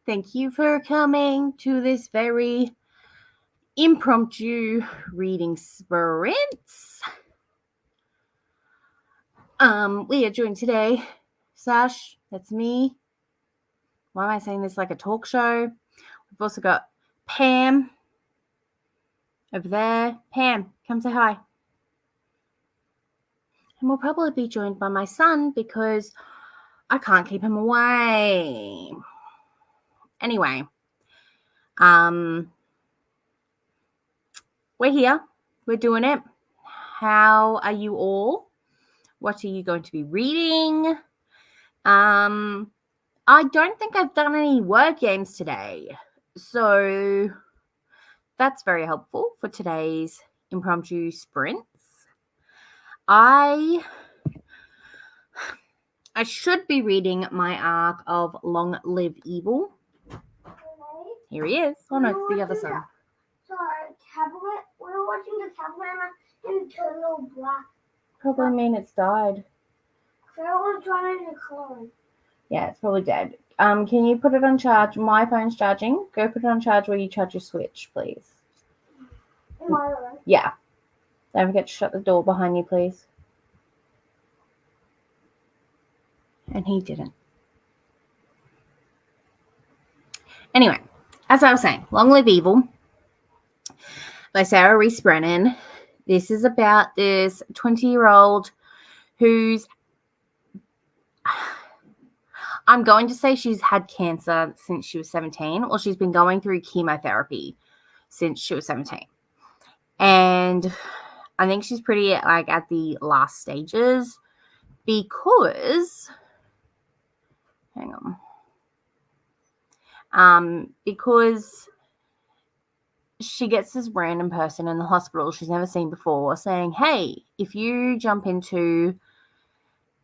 Thank you for coming to this very impromptu reading sprints. We are joined today. Sash, that's me. Why am I saying this like a talk show? We've also got Pam over there. Pam, come say hi. And we'll probably be joined by my son because I can't keep him away. Anyway, we're here. We're doing it. How are you all? What are you going to be reading? I don't think I've done any word games today. So that's very helpful for today's impromptu sprints. I should be reading my arc of Long Live Evil. Here he is. Oh no, it's the other side. Sorry, tablet. We were watching the tablet and it turned all black. Probably mean it's died. So I was trying to clone. Yeah, it's probably dead. Can you put it on charge? My phone's charging. Go put it on charge where you charge your Switch, please. In my room? Yeah. Don't forget to shut the door behind you, please. And he didn't. Anyway, as I was saying, Long Live Evil by Sarah Reese Brennan. This is about this 20-year-old who's, I'm going to say she's had cancer since she was 17, or she's been going through chemotherapy since she was 17. And I think she's pretty like at the last stages because, hang on, because she gets this random person in the hospital she's never seen before saying, hey, if you jump into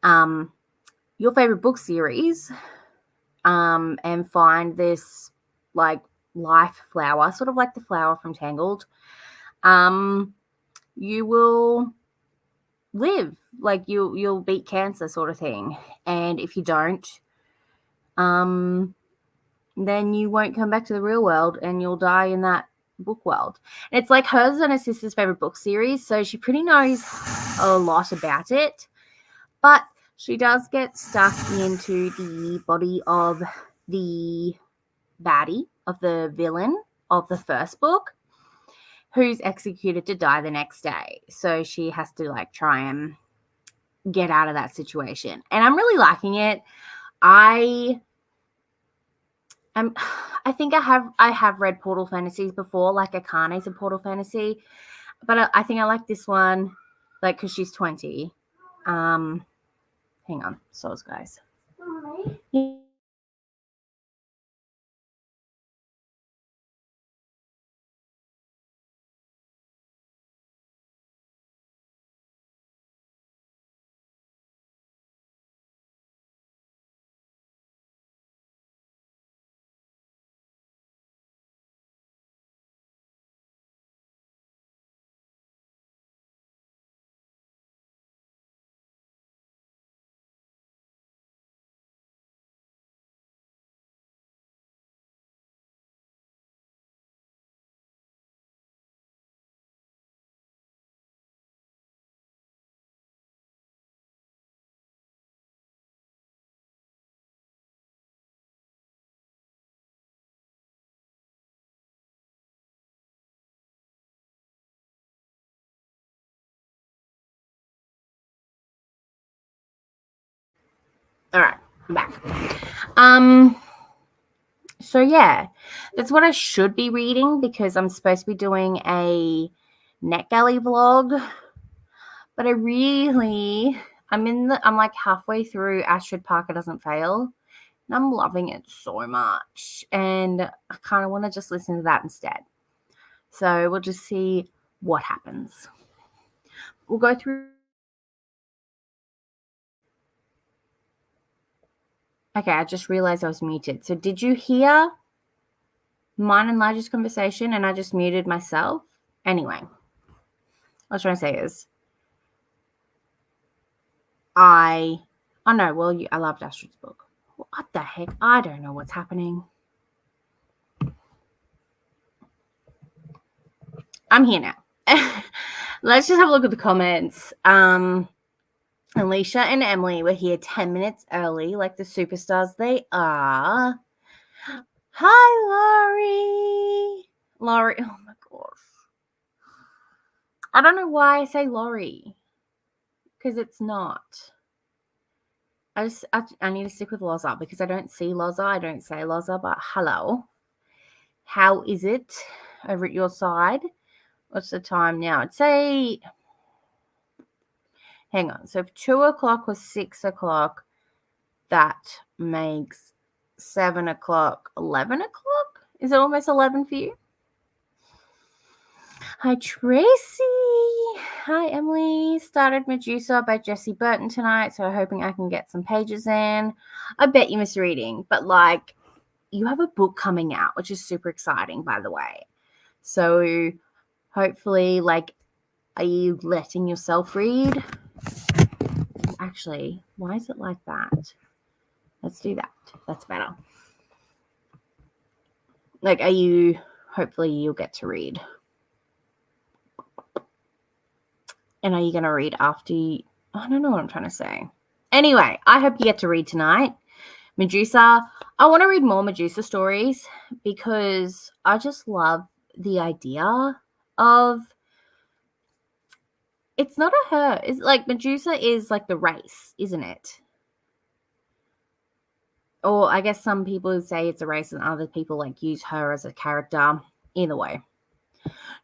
your favorite book series and find this like life flower, sort of like the flower from Tangled, you will live, like you'll beat cancer, sort of thing. And if you don't, then you won't come back to the real world and you'll die in that book world. And it's like hers and her sister's favorite book series, so she pretty knows a lot about it, but she does get stuck into the body of the baddie, of the villain of the first book, who's executed to die the next day. So she has to like try and get out of that situation. And I'm really liking it. I think I have read Portal Fantasies before, like Akane's a Portal Fantasy, but I think I like this one, like, because she's 20. Hang on, souls, guys. Yeah. All right, I'm back. So yeah, that's what I should be reading because I'm supposed to be doing a NetGalley vlog. But I'm like halfway through Astrid Parker Doesn't Fail, and I'm loving it so much. And I kind of want to just listen to that instead. So we'll just see what happens. We'll go through. Okay, I just realized I was muted. So did you hear mine and Elijah's conversation and I just muted myself? Anyway, what I was trying to say is I loved Astrid's book. What the heck? I don't know what's happening. I'm here now. Let's just have a look at the comments. Alicia and Emily were here 10 minutes early, like the superstars they are. Hi, Laurie. Laurie, oh my gosh. I don't know why I say Laurie, because it's not. I need to stick with Loza because I don't see Loza. I don't say Loza, but hello. How is it over at your side? What's the time now? I'd say, hang on. So if 2 o'clock was 6 o'clock, that makes 7 o'clock, 11 o'clock? Is it almost 11 for you? Hi, Tracy. Hi, Emily. Started Medusa by Jessie Burton tonight, so hoping I can get some pages in. I bet you miss reading, but like, you have a book coming out, which is super exciting, by the way. So hopefully, like, are you letting yourself read? Actually, why is it like that? Let's do that. That's better. Like, hopefully you'll get to read. And are you going to read after I don't know what I'm trying to say. Anyway, I hope you get to read tonight. Medusa. I want to read more Medusa stories because I just love the idea of, it's not a her. It's like Medusa is like the race, isn't it? Or I guess some people say it's a race and other people like use her as a character. Either way.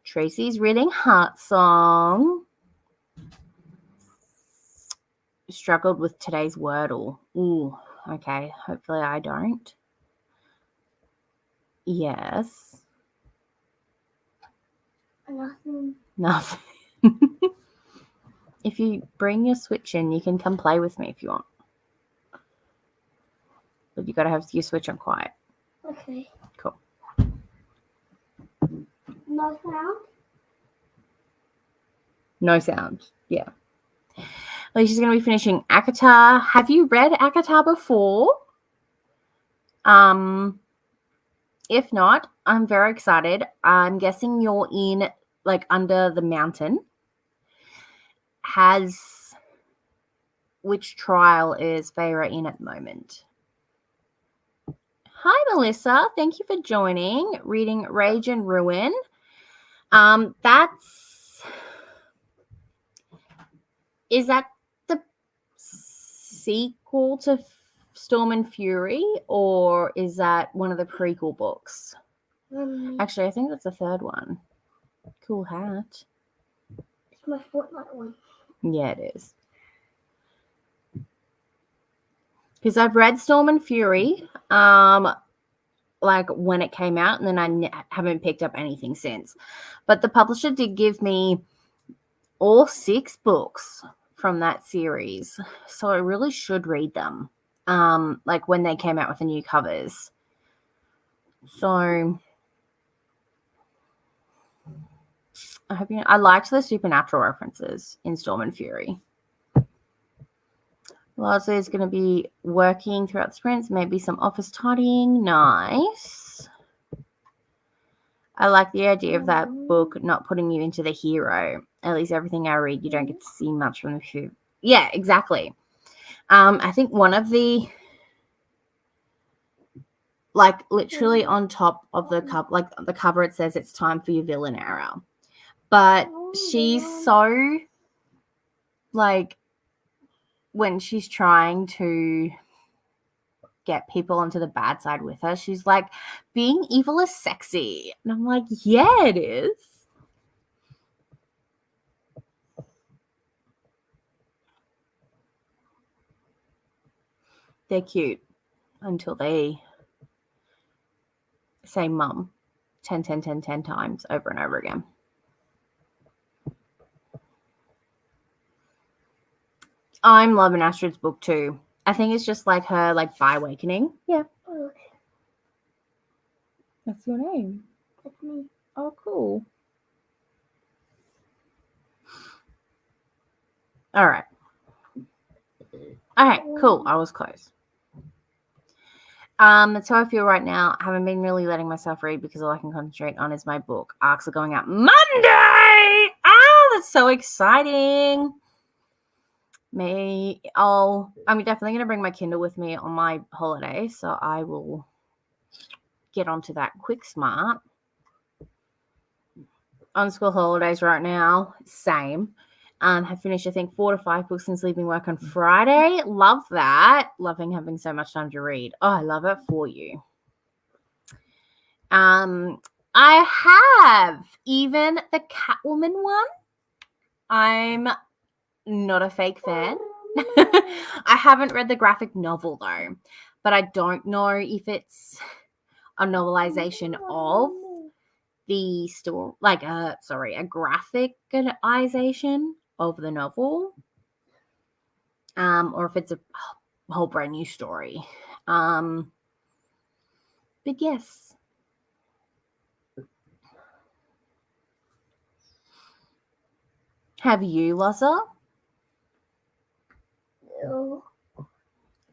Tracy's reading Heart Song. Struggled with today's Wordle. Ooh, okay. Hopefully I don't. Yes. Nothing. If you bring your Switch in, you can come play with me if you want. But you got to have your Switch on quiet. Okay. Cool. No sound? No sound. Yeah. Alicia's going to be finishing Akatar. Have you read Akatar before? If not, I'm very excited. I'm guessing you're in, like, Under the Mountain. Which trial is Feyre in at the moment? Hi, Melissa. Thank you for joining. Reading Rage and Ruin. Is that the sequel to Storm and Fury, or is that one of the prequel books? Actually, I think that's the third one. Cool hat. It's my Fortnite one. Yeah, it is. Because I've read Storm and Fury, like when it came out, and then I haven't picked up anything since. But the publisher did give me all 6 books from that series, so I really should read them. Like when they came out with the new covers. So I liked the supernatural references in Storm and Fury. Leslie is going to be working throughout the sprints, maybe some office tidying. Nice. I like the idea of that book not putting you into the hero. At least everything I read, you don't get to see much from the hero. Yeah, exactly. I think one of the, like, literally on top of the cover, like the cover, it says it's time for your villain era. But she's so, like, when she's trying to get people onto the bad side with her, she's like, being evil is sexy. And I'm like, yeah, it is. They're cute until they say mum 10 times over and over again. I'm loving Astrid's book too. I think it's just like her, like, by awakening. Yeah. Okay. That's your name. That's me. Oh, cool. All right. Okay, cool. I was close. That's how I feel right now. I haven't been really letting myself read because all I can concentrate on is my book. Arcs are going out Monday! That's so exciting. I'm definitely going to bring my Kindle with me on my holiday, so I will get onto that quick smart. On school holidays right now, same. Have finished, I think, 4 to 5 books since leaving work on Friday. Love that. Loving having so much time to read. Oh, I love it for you. I have even the Catwoman one. I'm not a fake fan. I haven't read the graphic novel though, but I don't know if it's a novelization of the story, like a graphicization of the novel, or if it's a whole brand new story. But yes. Have you, Lossa? No.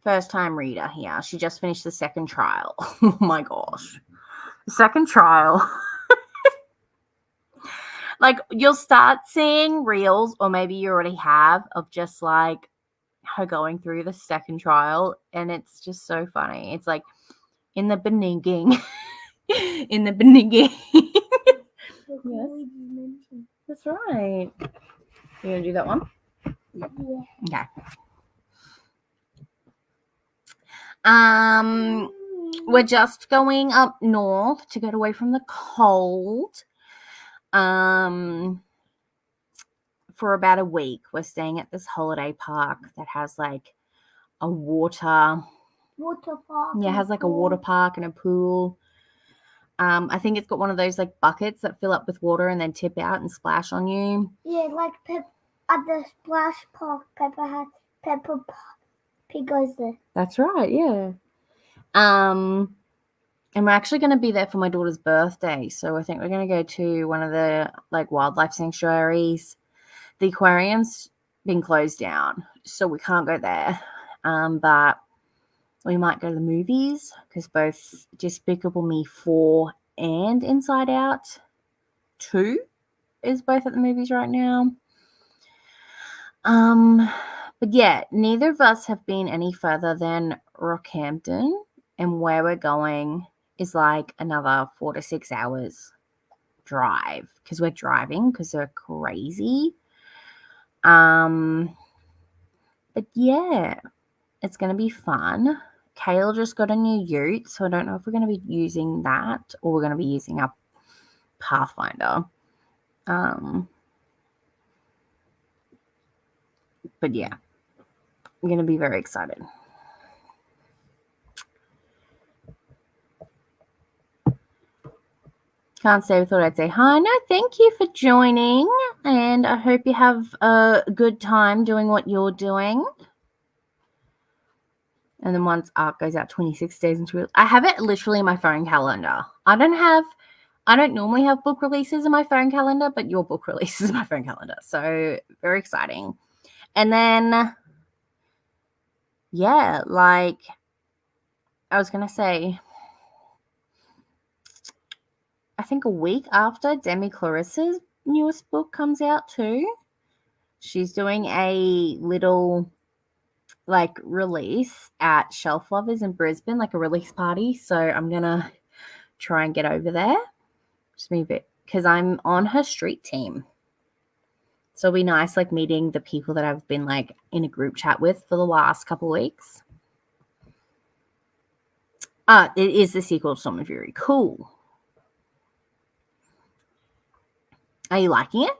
First time reader here. She just finished the second trial. Oh my gosh. The second trial. Like, you'll start seeing reels, or maybe you already have, of just like her going through the second trial, and it's just so funny. It's like in the beginning. In the beginning. Yes. That's right. You gonna do that one? Yeah. Okay. We're just going up north to get away from the cold. For about a week. We're staying at this holiday park that has like a water park. Yeah, it has like a water park and a pool. I think it's got one of those like buckets that fill up with water and then tip out and splash on you. Yeah, like at the splash park, Peppa Pig goes there. That's right, yeah. And we're actually going to be there for my daughter's birthday, so I think we're going to go to one of the like wildlife sanctuaries. The aquarium's been closed down, so we can't go there. But we might go to the movies, because both Despicable Me 4 and Inside Out 2 is both at the movies right now. But yeah, neither of us have been any further than Rockhampton, and where we're going is like another 4 to 6 hours drive, because we're driving because we're crazy. But yeah, it's going to be fun. Kale just got a new ute, so I don't know if we're going to be using that or we're going to be using our Pathfinder. But yeah, I'm going to be very excited. Can't say we thought I'd say hi. No, thank you for joining, and I hope you have a good time doing what you're doing. And then once ARC goes out 26 days into I have it literally in my phone calendar. I don't normally have book releases in my phone calendar, but your book release is my phone calendar. So very exciting. And then, yeah, like I was going to say, I think a week after Demi Clarissa's newest book comes out too, she's doing a little like release at Shelf Lovers in Brisbane, like a release party. So I'm going to try and get over there. Just move it, because I'm on her street team. So it'll be nice like meeting the people that I've been like in a group chat with for the last couple of weeks. It is the sequel to Storm and Fury. Cool. Are you liking it?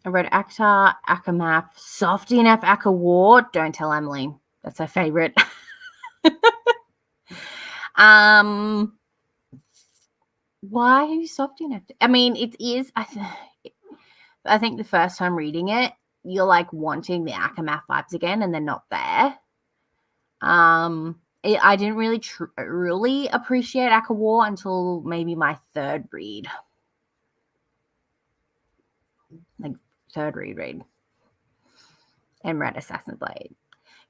I read Acta, Akamaf, Softy enough Aka War. Don't tell Emily. That's her favorite. Why are you softy enough? I mean, it is. I think the first time reading it, you're like wanting the Akamaf vibes again, and they're not there. I didn't really appreciate Aka War until maybe my third read. Like third read. And read Assassin's Blade.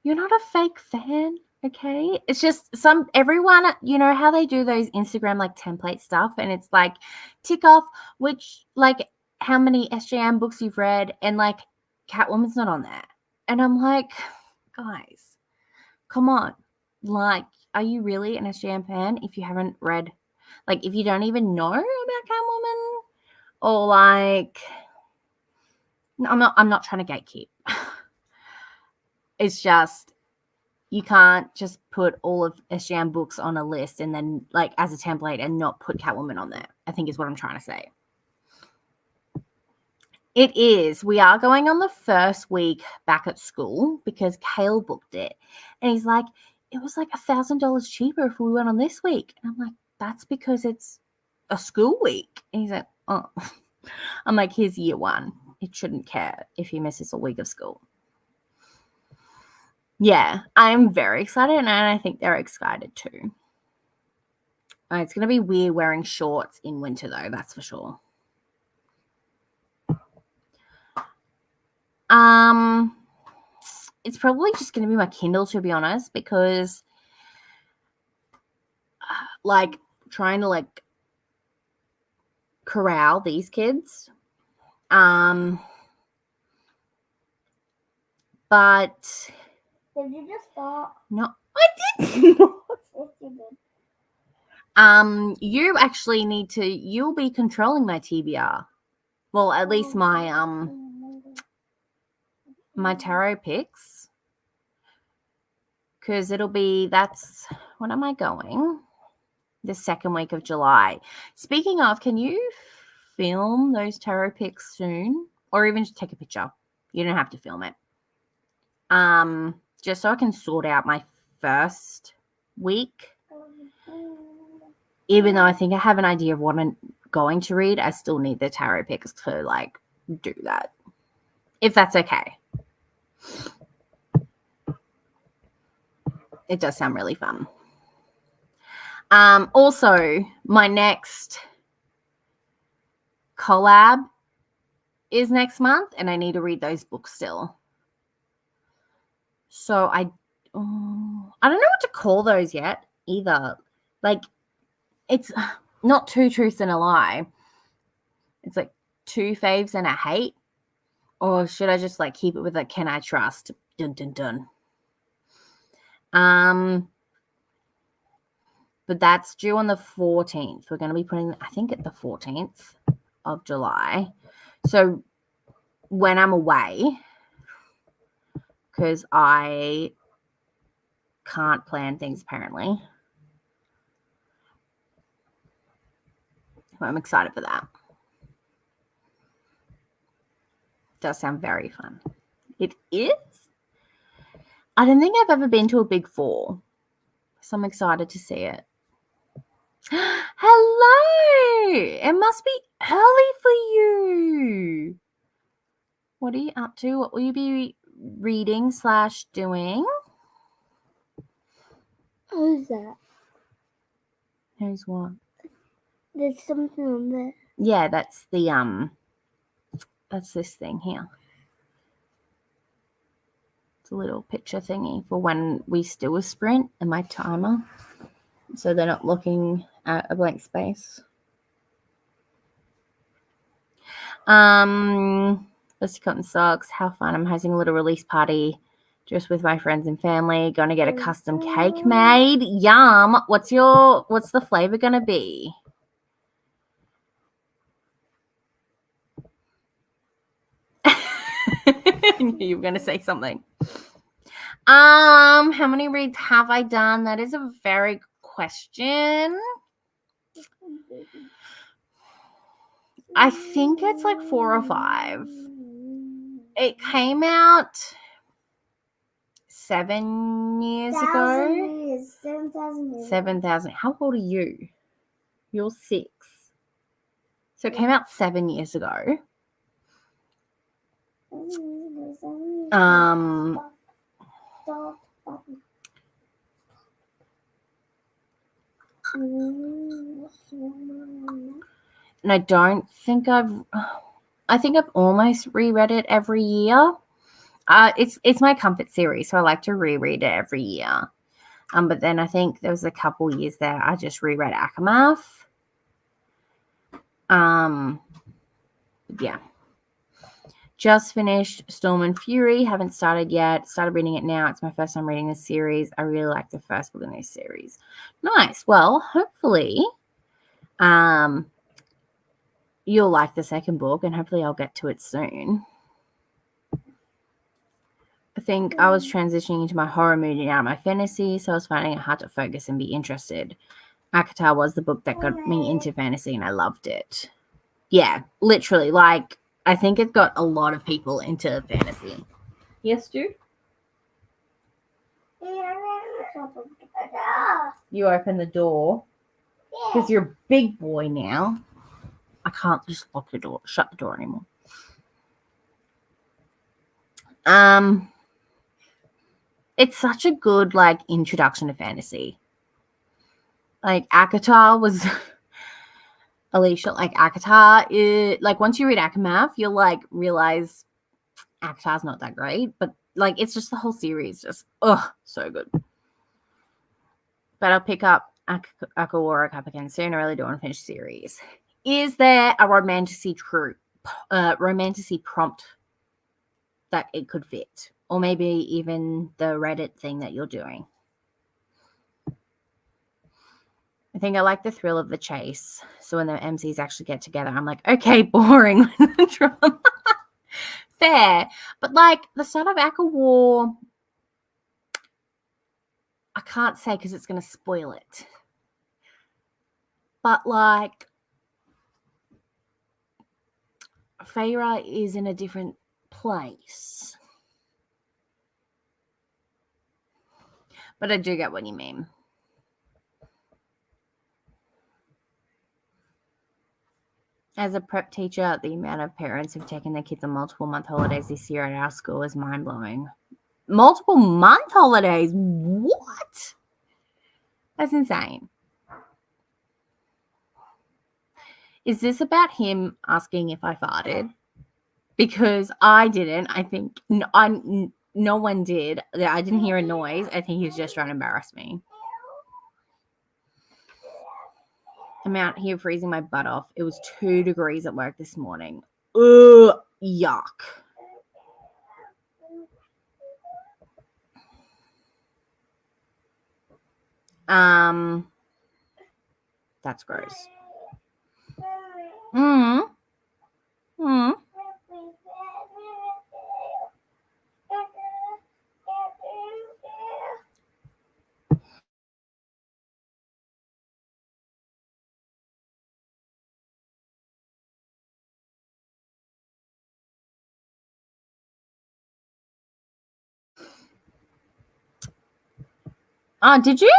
You're not a fake fan, okay? It's just everyone, you know how they do those Instagram like template stuff, and it's like tick off which like how many SJM books you've read, and like Catwoman's not on there. And I'm like, guys, come on. Like, are you really an SJM fan if you haven't read, like if you don't even know about Catwoman? Or like, I'm not trying to gatekeep. It's just, you can't just put all of SJM books on a list and then like as a template and not put Catwoman on there, I think is what I'm trying to say. It is. We are going on the first week back at school because Kale booked it. And he's like, it was like $1,000 cheaper if we went on this week. And I'm like, that's because it's a school week. And he's like, oh. I'm like, here's year one. It shouldn't care if he misses a week of school. Yeah, I'm very excited, and I think they're excited too. It's going to be weird wearing shorts in winter, though, that's for sure. It's probably just going to be my Kindle, to be honest, because like trying to like corral these kids. But Did you just start? No, I didn't. Yes, you did. You actually need to. You'll be controlling my TBR. Well, at least my my tarot picks, because it'll be. That's when am I going? The second week of July. Speaking of, can you film those tarot picks soon, or even just take a picture? You don't have to film it. Just so I can sort out my first week. Even though I think I have an idea of what I'm going to read, I still need the tarot picks to like do that. If that's okay. It does sound really fun. Also, my next collab is next month, and I need to read those books still. So I don't know what to call those yet either. Like, it's not two truths and a lie. It's like two faves and a hate. Or should I just like keep it with a can I trust? Dun dun dun. But that's due on the 14th. We're going to be putting, I think, at the 14th of July. So when I'm away, because I can't plan things apparently, I'm excited for that. It does sound very fun. It is. I don't think I've ever been to a Big Four, so I'm excited to see it. Hello! It must be early for you. What are you up to? What will you be reading / doing? Who's that? Who's what? There's something on there. Yeah, that's the that's this thing here. It's a little picture thingy for when we do a sprint and my timer, so they're not looking at a blank space. Let's cotton socks. How fun! I'm hosting a little release party just with my friends and family. Going to get a custom cake made. Yum! What's the flavor gonna be? I knew you were gonna say something. How many reads have I done? That is a very good question. I think it's like 4 or 5. It came out 7 years ago. 7,000 years. 7,000. How old are you? You're 6. So it came out 7 years ago. And I don't think I think I've almost reread it every year. It's my comfort series, so I like to reread it every year. But then I think there was a couple years there I just reread Akamath. Yeah. Just finished Storm and Fury. Haven't started yet. Started reading it now. It's my first time reading this series. I really like the first book in this series. Nice. Well, hopefully, you'll like the second book, and hopefully I'll get to it soon. I think I was transitioning into my horror mood and out of my fantasy, so I was finding it hard to focus and be interested. Akatar was the book that got me into fantasy, and I loved it. Yeah, literally. Like, I think it got a lot of people into fantasy. Yes, Stu? You open the door because you're a big boy now. I can't just lock the door, shut the door anymore. It's such a good, like, introduction to fantasy. Like, Akatar was... Alicia, like, Akatar, like, once you read Akamath, you'll, like, realize Akatar's not that great. But, like, it's just the whole series. Just, so good. But I'll pick up Akawara Cup again soon. I really don't want to finish the series. Is there a romantasy prompt that it could fit? Or maybe even the Reddit thing that you're doing? I think I like the thrill of the chase. So when the MCs actually get together, I'm like, okay, boring with the drama. Fair. But like the start of Akawar, I can't say because it's going to spoil it. But like, Feyre is in a different place. But I do get what you mean. As a prep teacher, the amount of parents who've taken their kids on multiple month holidays this year at our school is mind-blowing. Multiple month holidays? What? That's insane. Is this about him asking if I farted? Because I didn't. I think no one did. I didn't hear a noise. I think he was just trying to embarrass me. I'm out here freezing my butt off. It was 2 degrees at work this morning. Ugh, yuck. That's gross. Did you?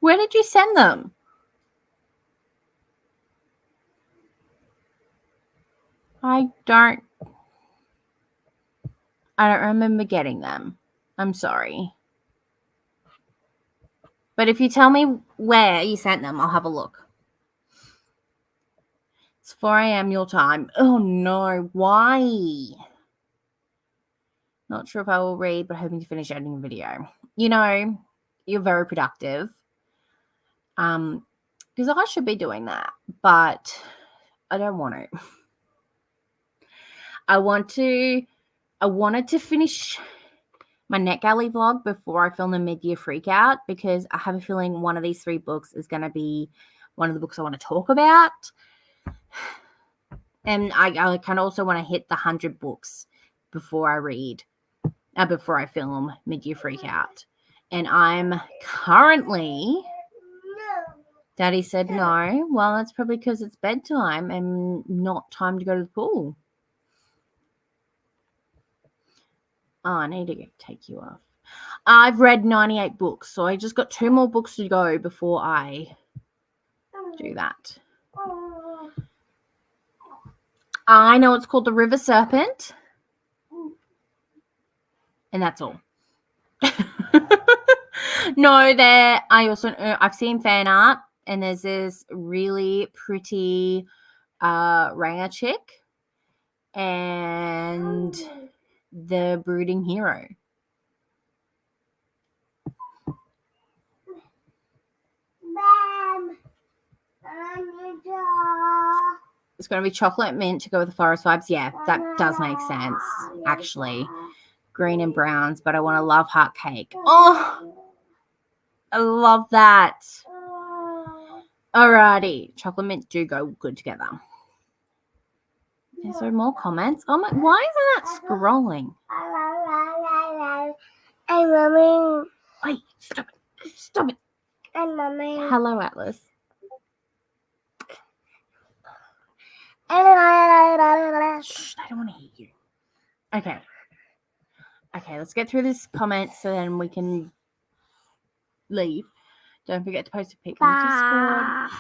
Where did you send them? I don't remember getting them. I'm sorry. But if you tell me where you sent them, I'll have a look. It's 4 a.m. your time. Oh, no. Why? Not sure if I will read, but hoping to finish editing the video. You know, you're very productive. Because I should be doing that, but I don't want to. I wanted to finish my NetGalley vlog before I film the mid-year freakout, because I have a feeling one of these 3 books is going to be one of the books I want to talk about. And I kind of also want to hit the 100 books before I film mid-year freakout. And I'm currently... Daddy said no. Well, that's probably because it's bedtime and not time to go to the pool. Oh, I need to take you off. I've read 98 books, so I just got 2 more books to go before I do that. I know it's called The River Serpent. And that's all. No, I've seen fan art, and there's this really pretty Ranga chick, and the brooding hero. Bam. It's going to be chocolate mint to go with the forest vibes. Yeah, that does make sense, actually. Green and browns, but I want a love heart cake. Oh, I love that. Alrighty. Chocolate mint do go good together. Is there more comments? Oh my, why isn't that scrolling? Hey, Mommy. Wait, stop it. Stop it. Hey, Mommy. Hello, Atlas. Shh, I don't want to hear you. Okay. Okay, let's get through this comment so then we can leave. Don't forget to post a pic in the Discord.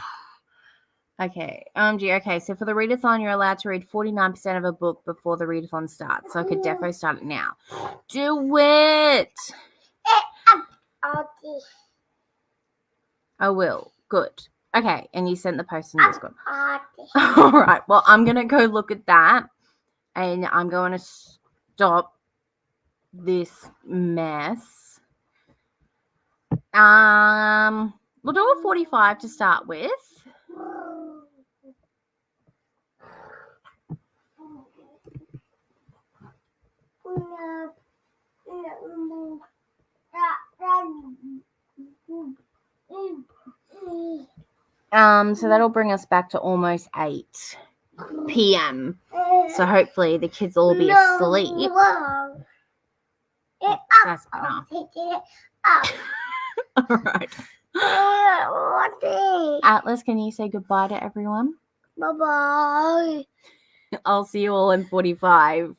Okay. Okay, so for the readathon, you're allowed to read 49% of a book before the readathon starts. So I could definitely start it now. Do it! I will. Good. Okay, and you sent the post in Discord. All right, well, I'm going to go look at that, and I'm going to stop this mess. We'll do a 45 to start with. So that'll bring us back to almost 8 p.m. So hopefully the kids will all be asleep. That's better. All right. Atlas, can you say goodbye to everyone? Bye-bye. I'll see you all in 45.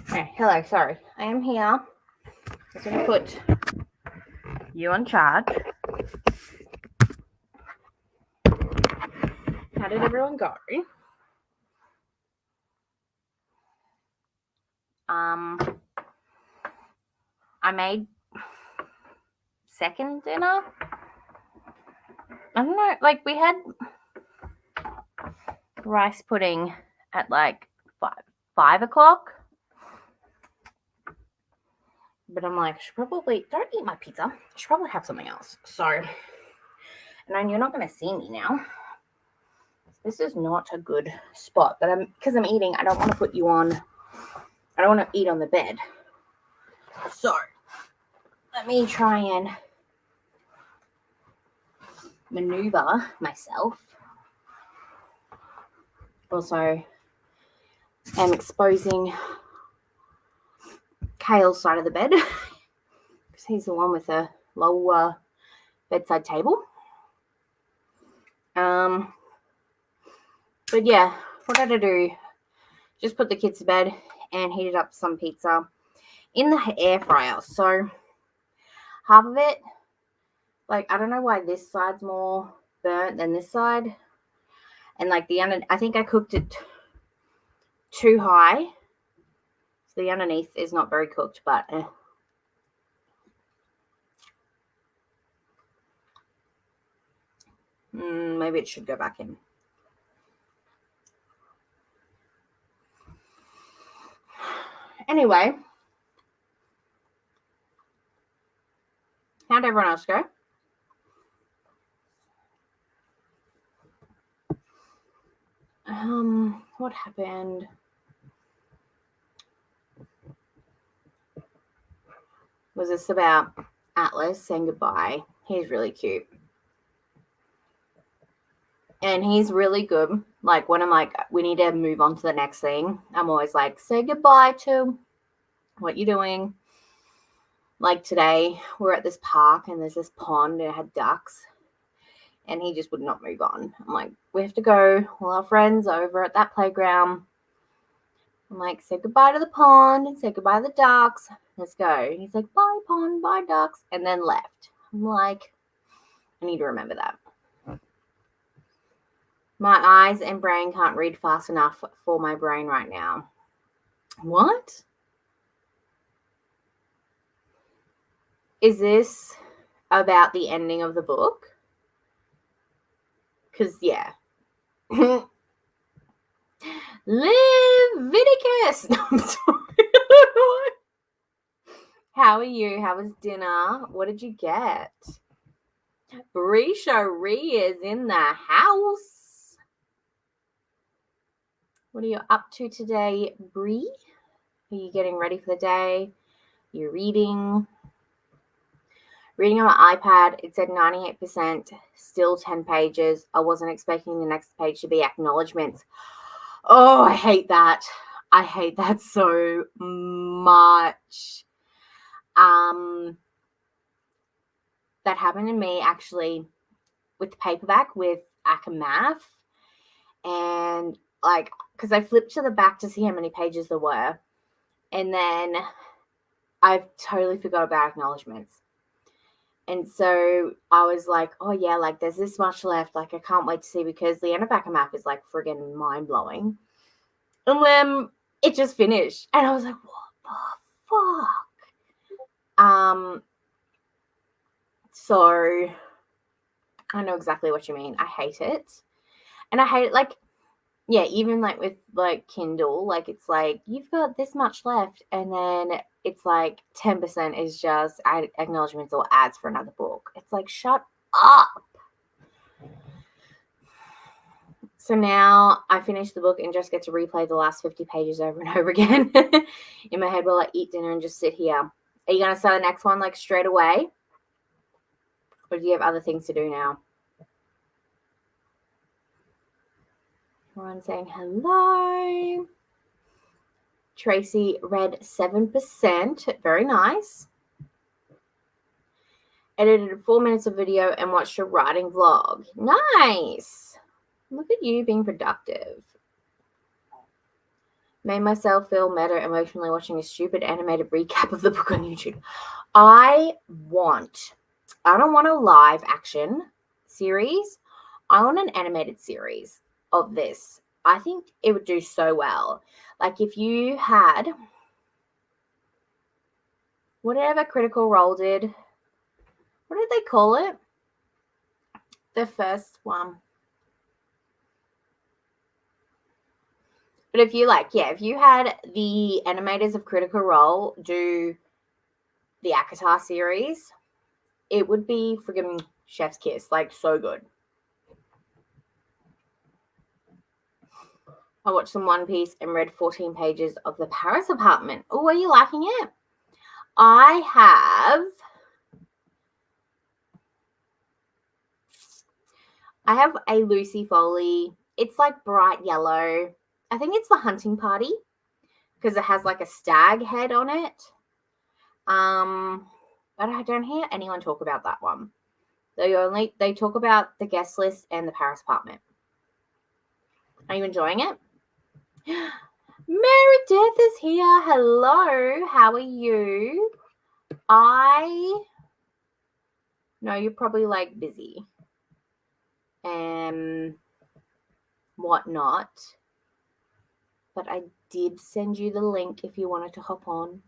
Okay, hello, sorry. I am here. I'm going to put you on charge. How did everyone go? I made second dinner. I don't know, like we had rice pudding at like 5 o'clock. But I'm like, I should probably, don't eat my pizza. I should probably have something else. So, and you're not going to see me now. This is not a good spot. But because I'm eating, I don't want to put you on, I don't want to eat on the bed. So, let me try and maneuver myself. Also, I'm exposing Kale's side of the bed because he's the one with the low bedside table. But yeah, what did I do? Just put the kids to bed and heated up some pizza in the air fryer. So half of it, like, I don't know why this side's more burnt than this side. And like I think I cooked it too high. So the underneath is not very cooked, but maybe it should go back in. Anyway, how'd everyone else go? What happened? Was this about Atlas saying goodbye? He's really cute. And he's really good. Like, when I'm like, we need to move on to the next thing, I'm always like, say goodbye to what you're doing. Like today, we're at this park and there's this pond and it had ducks. And he just would not move on. I'm like, we have to go. All our friends over at that playground. I'm like, say goodbye to the pond and say goodbye to the ducks. Let's go. And he's like, bye pond, bye ducks. And then left. I'm like, I need to remember that. My eyes and brain can't read fast enough for my brain right now. What? Is this about the ending of the book? Because, yeah. Leviticus! No, I'm sorry. How are you? How was dinner? What did you get? Risha is in the house. What are you up to today, Bree? Are you getting ready for the day? You're reading? Reading on my iPad, it said 98%, still 10 pages. I wasn't expecting the next page to be acknowledgements. Oh, I hate that. I hate that so much. That happened to me actually with the paperback with Math. And like, because I flipped to the back to see how many pages there were. And then I totally forgot about acknowledgements. And so I was like, oh yeah, like there's this much left. Like I can't wait to see, because the end of Math is like friggin' mind blowing. And then it just finished. And I was like, what the fuck? So I know exactly what you mean. I hate it. And I hate it, like, yeah, even like with like Kindle, like it's like you've got this much left, and then it's like 10% is just acknowledgements or ads for another book. It's like, shut up. So now I finish the book and just get to replay the last 50 pages over and over again in my head while I eat dinner and just sit here. Are you going to start the next one like straight away? Or do you have other things to do now? Everyone saying hello. Tracy read 7%. Very nice. Edited 4 minutes of video and watched a writing vlog. Nice. Look at you being productive. Made myself feel meta emotionally watching a stupid animated recap of the book on YouTube. I don't want a live action series. I want an animated series of this. I think it would do so well. Like if you had whatever Critical Role did, what did they call it? The first one. But if you if you had the animators of Critical Role do the ACOTAR series, it would be friggin' chef's kiss. Like, so good. I watched some One Piece and read 14 pages of The Paris Apartment. Oh, are you liking it? I have a Lucy Foley. It's like bright yellow. I think it's The Hunting Party because it has like a stag head on it. But I don't hear anyone talk about that one. They talk about The Guest List and The Paris Apartment. Are you enjoying it? Meredith is here. Hello. How are you? I know you're probably like busy and whatnot, but I did send you the link if you wanted to hop on,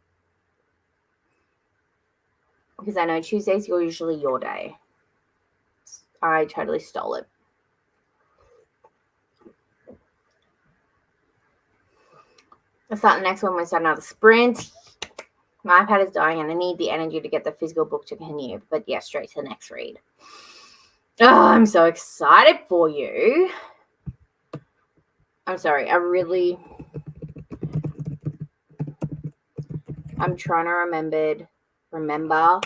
because I know Tuesdays are usually your day. I totally stole it. Let's start the next one. We'll start another sprint. My iPad is dying and I need the energy to get the physical book to continue. But yeah, straight to the next read. Oh, I'm so excited for you. I'm sorry. I'm trying to remember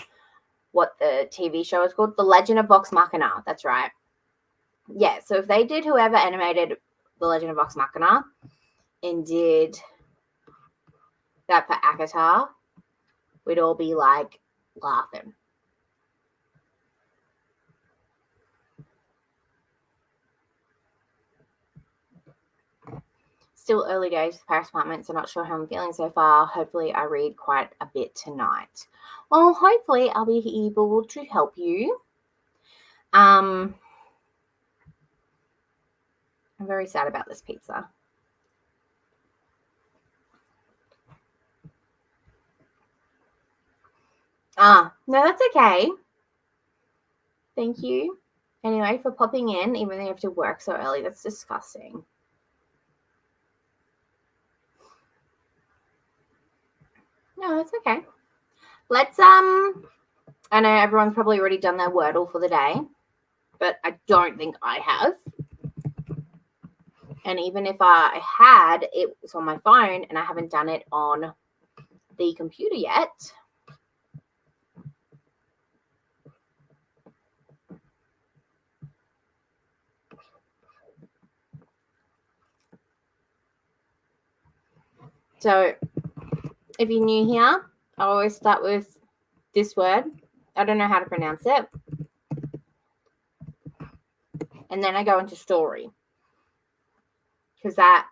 what the TV show is called. The Legend of Vox Machina. That's right. Yeah, so if they did, whoever animated The Legend of Vox Machina and did that for ACOTAR, we'd all be like laughing. Still early days for Paris Apartments. I'm not sure how I'm feeling so far. Hopefully I read quite a bit tonight. Well, hopefully I'll be able to help you. I'm very sad about this pizza. No, that's okay. Thank you. Anyway, for popping in, even though you have to work so early. That's disgusting. No, it's okay. Let's, I know everyone's probably already done their Wordle for the day, but I don't think I have. And even if I had, it was on my phone and I haven't done it on the computer yet. So if you're new here, I always start with this word. I don't know how to pronounce it. And then I go into story, because that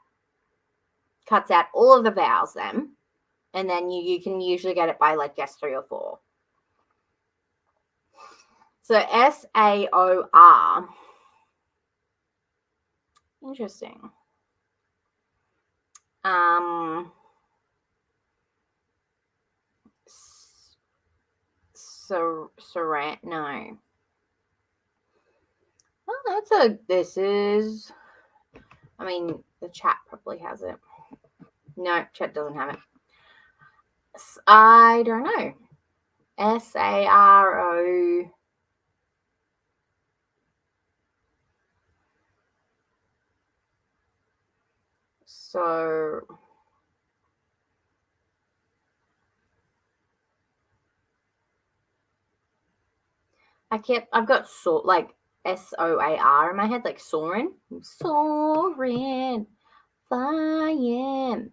cuts out all of the vowels then. And then you can usually get it by like guess 3 or 4. So SAOR. Interesting. No. Oh, I mean, the chat probably has it. No, chat doesn't have it. I don't know. SARO. So I've got like SOAR in my head, like soaring, flying.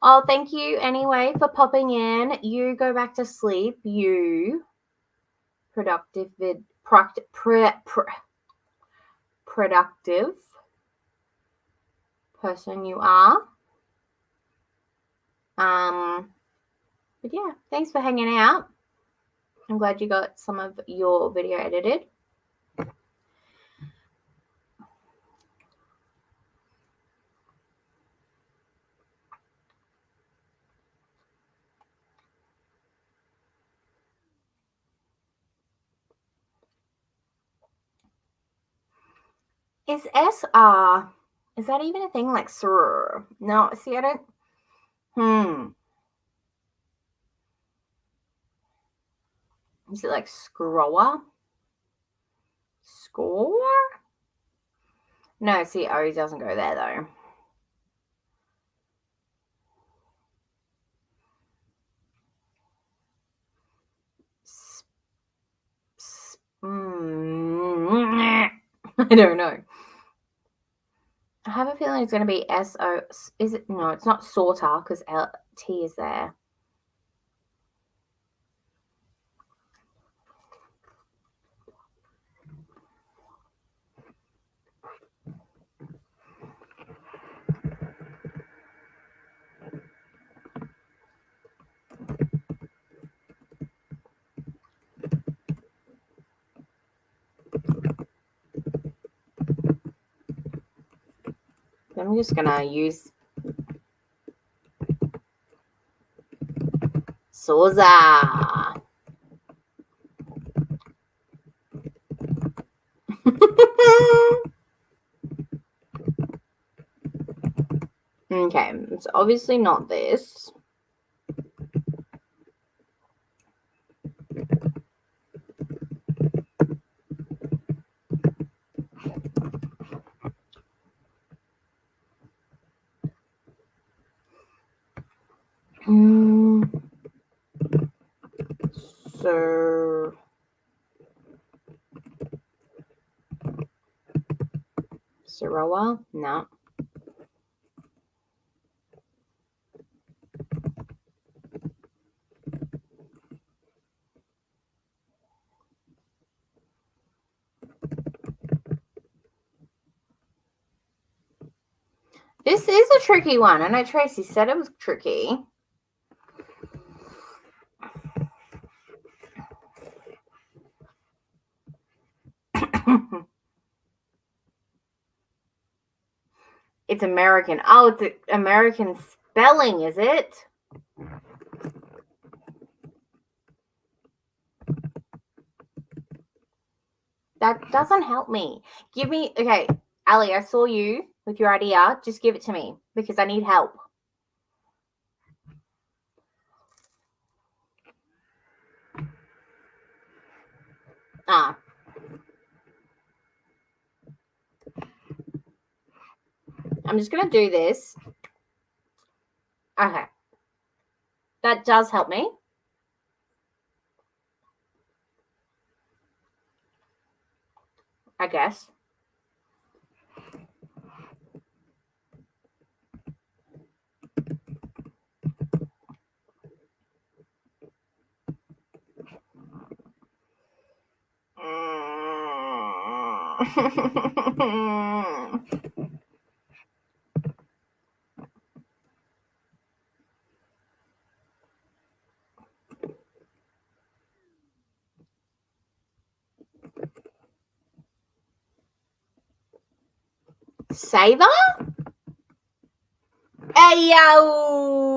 Oh, thank you anyway for popping in. You go back to sleep. You productive person you are. But yeah, thanks for hanging out. I'm glad you got some of your video edited. Is SR, is that even a thing like sir? No, see, I don't, Is it like scroller? Score? No, see, O doesn't go there though. I don't know. I have a feeling it's going to be S-O. Is it? No, it's not sorter because T is there. I'm just going to use Souza. Okay, it's obviously not this. So Saroa? No. This is a tricky one. I know Tracy said it was tricky. It's American. Oh, it's American spelling, is it? That doesn't help me. Give me, okay, Ali, I saw you with your idea. Just give it to me because I need help. I'm just going to do this. Okay. That does help me. I guess. Saver? Ayo!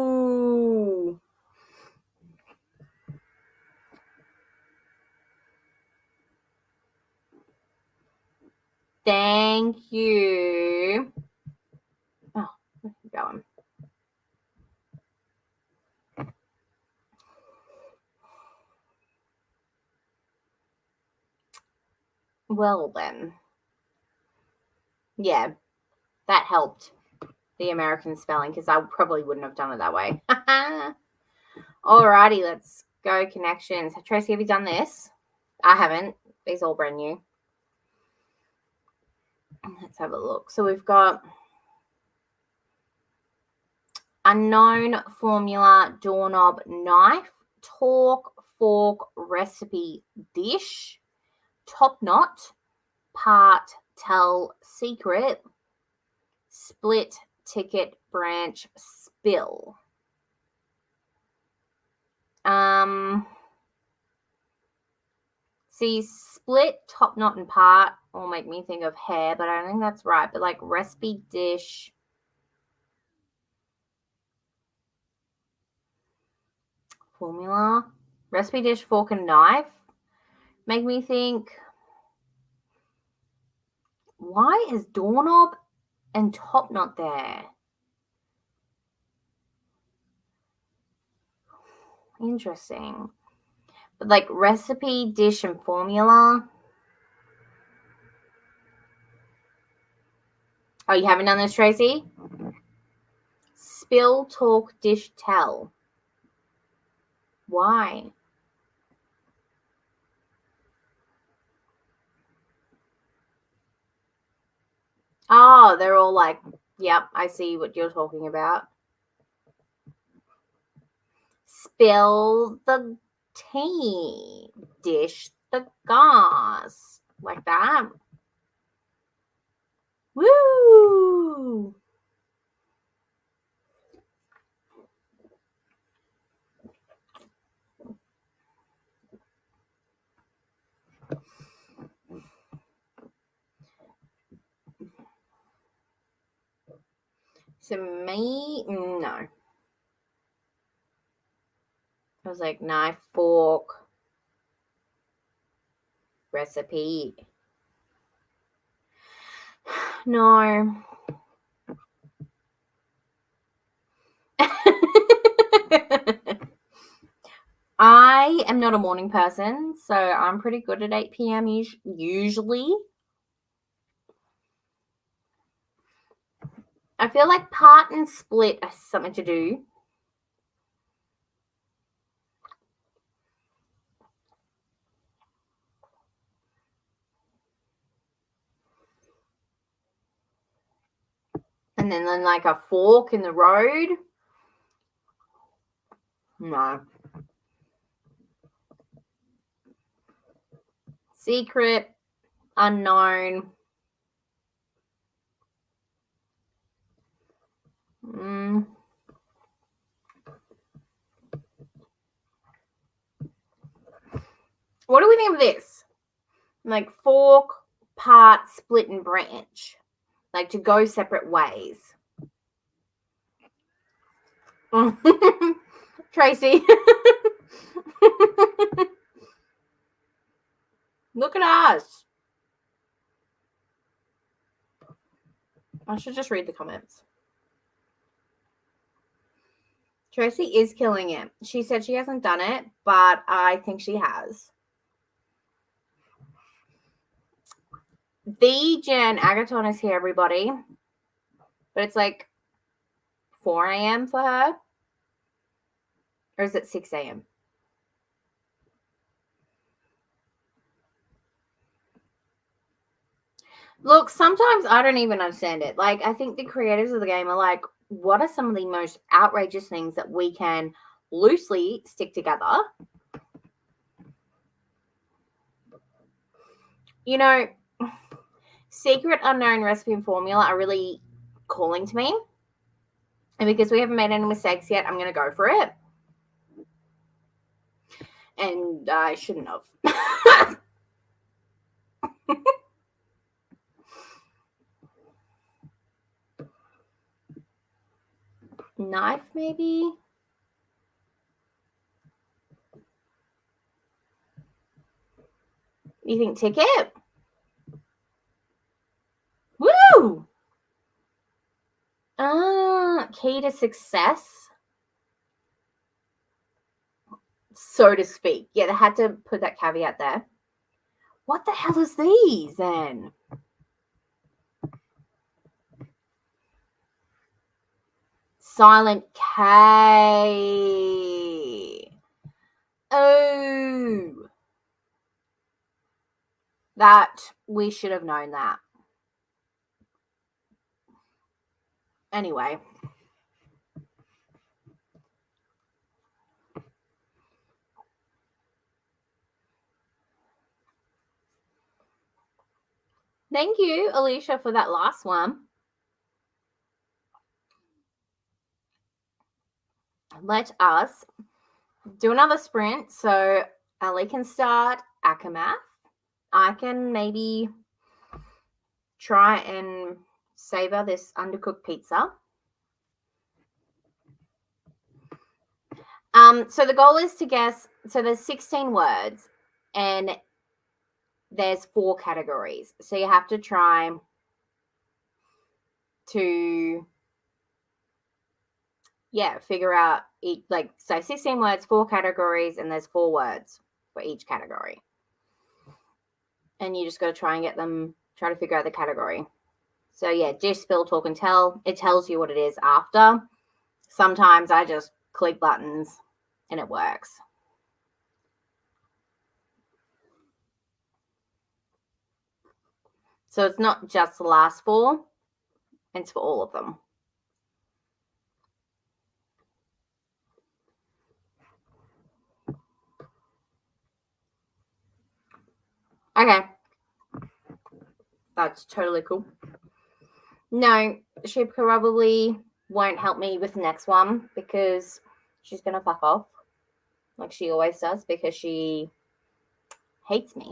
Thank you. Oh, where's it going? Well then. Yeah, that helped. The American spelling, because I probably wouldn't have done it that way. Alrighty, let's go connections. Tracy, have you done this? I haven't. These are all brand new. Let's have a look. So we've got unknown formula, doorknob, knife, talk, fork, recipe, dish, top knot, part, tell, secret, split, ticket, branch, spill. See, split, top knot, and part all make me think of hair, but I don't think that's right. But like recipe, dish, formula, recipe, dish, fork, and knife make me think, why is doorknob and top knot there? Interesting. But like recipe, dish, and formula. Oh, you haven't done this, Tracy? Spill, talk, dish, tell. Why? Oh, they're all like, yep, I see what you're talking about. Spill the tea. Dish the gas. Like that. Woo! So me, no. I was like knife, fork, recipe. No. I am not a morning person, so I'm pretty good at 8 p.m. usually. I feel like part and split has something to do. And then like a fork in the road. No. Secret, unknown. What do we think of this? Like fork, part, split, and branch. Like to go separate ways. Tracy. Look at us. I should just read the comments. Tracy is killing it. She said she hasn't done it, but I think she has. The Jen Agaton is here, everybody. But it's like 4 a.m. for her. Or is it 6 a.m.? Look, sometimes I don't even understand it. Like, I think the creators of the game are like, what are some of the most outrageous things that we can loosely stick together? You know, secret, unknown recipe and formula are really calling to me. And because we haven't made any mistakes yet, I'm going to go for it. And I shouldn't have. Knife, maybe? You think ticket? Woo! Key to success, so to speak. Yeah, they had to put that caveat there. What the hell is these then? Silent K. Oh. That, we should have known that. Anyway. Thank you, Alicia, for that last one. Let us do another sprint. So Ali can start Akamath. I can maybe try and savor this undercooked pizza. So the goal is to guess. So there's 16 words, and there's 4 categories. So you have to try to figure out each, like, so 16 words, 4 categories, and there's 4 words for each category. And you just got to try to figure out the category. So yeah, dish, spill, talk, and tell. It tells you what it is after. Sometimes I just click buttons and it works. So it's not just the last 4, it's for all of them. Okay. That's totally cool. No, she probably won't help me with the next one because she's going to fuck off like she always does because she hates me.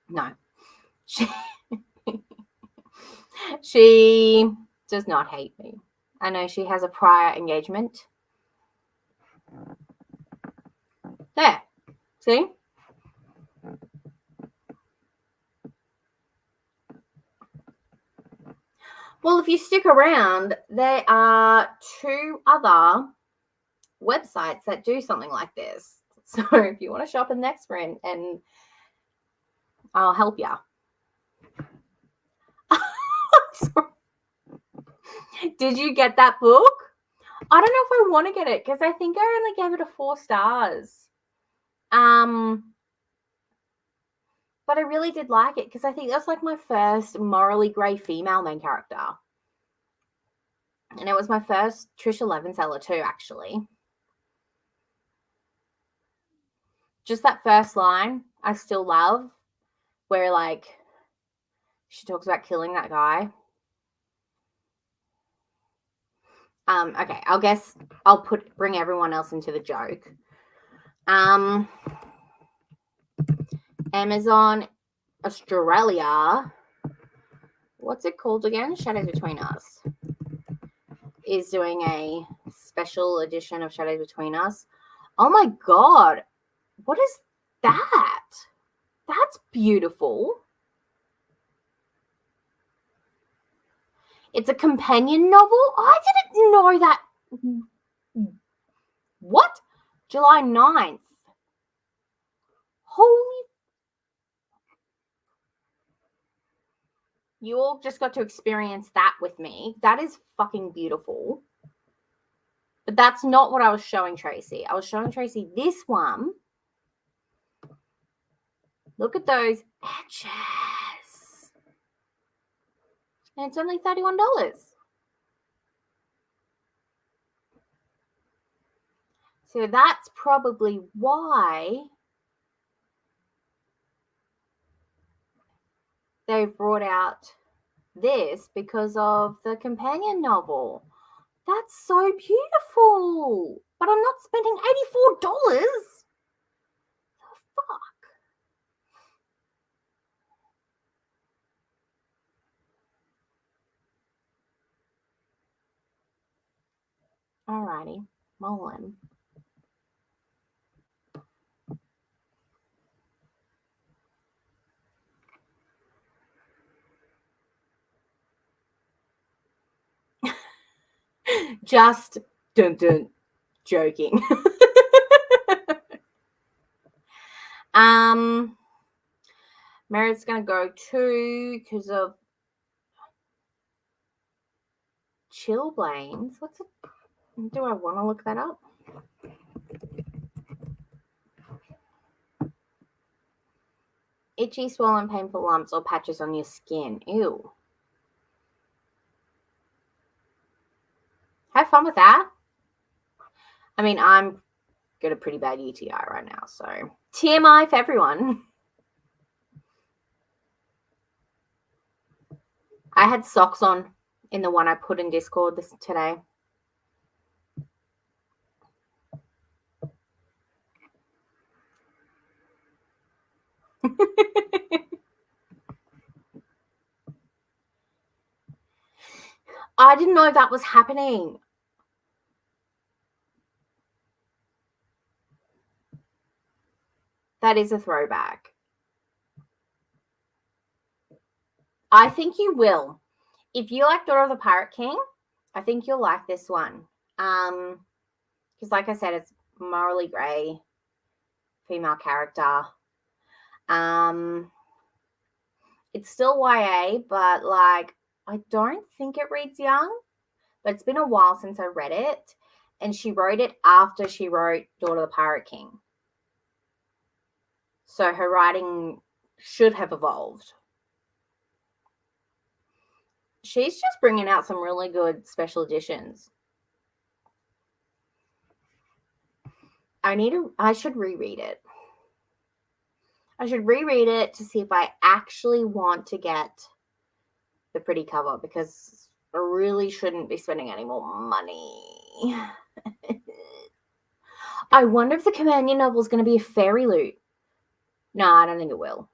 No. She does not hate me. I know she has a prior engagement. There. See? Well, if you stick around, there are 2 other websites that do something like this. So if you want to shop in next sprint, and I'll help you. Did you get that book? I don't know if I want to get it because I think I only gave it a 4 stars. But I really did like it because I think that's like my first morally grey female main character. And it was my first Trisha Levin seller too, actually. Just that first line I still love, where like she talks about killing that guy. Okay, I guess I'll bring everyone else into the joke. Amazon Australia, what's it called again? Shadows Between Us, is doing a special edition of Shadows Between Us. Oh my god, what is that? That's beautiful. It's a companion novel? I didn't know that. What? July 9th. Holy. You all just got to experience that with me. That is fucking beautiful. But that's not what I was showing Tracy. I was showing Tracy this one. Look at those edges. And it's only $31. So that's probably why they've brought out this, because of the companion novel. That's so beautiful. But I'm not spending $84. Oh, fuck. Alrighty, Mullen. Just dun joking. Meredith's gonna go 2 because of chilblains. What's it? Do I want to look that up? Itchy, swollen, painful lumps or patches on your skin. Ew. Have fun with that. I mean, I'm got a pretty bad UTI right now, so TMI for everyone. I had socks on in the one I put in Discord today. I didn't know that was happening. That is a throwback. I think you will. If you like Daughter of the Pirate King, I think you'll like this one. Because like I said, it's morally grey, female character. It's still YA, but like I don't think it reads young. But it's been a while since I read it, and she wrote it after she wrote Daughter of the Pirate King. So her writing should have evolved. She's just bringing out some really good special editions. I should reread it. I should reread it to see if I actually want to get the pretty cover, because I really shouldn't be spending any more money. I wonder if the companion novel is going to be a fairy loot. No, I don't think it will.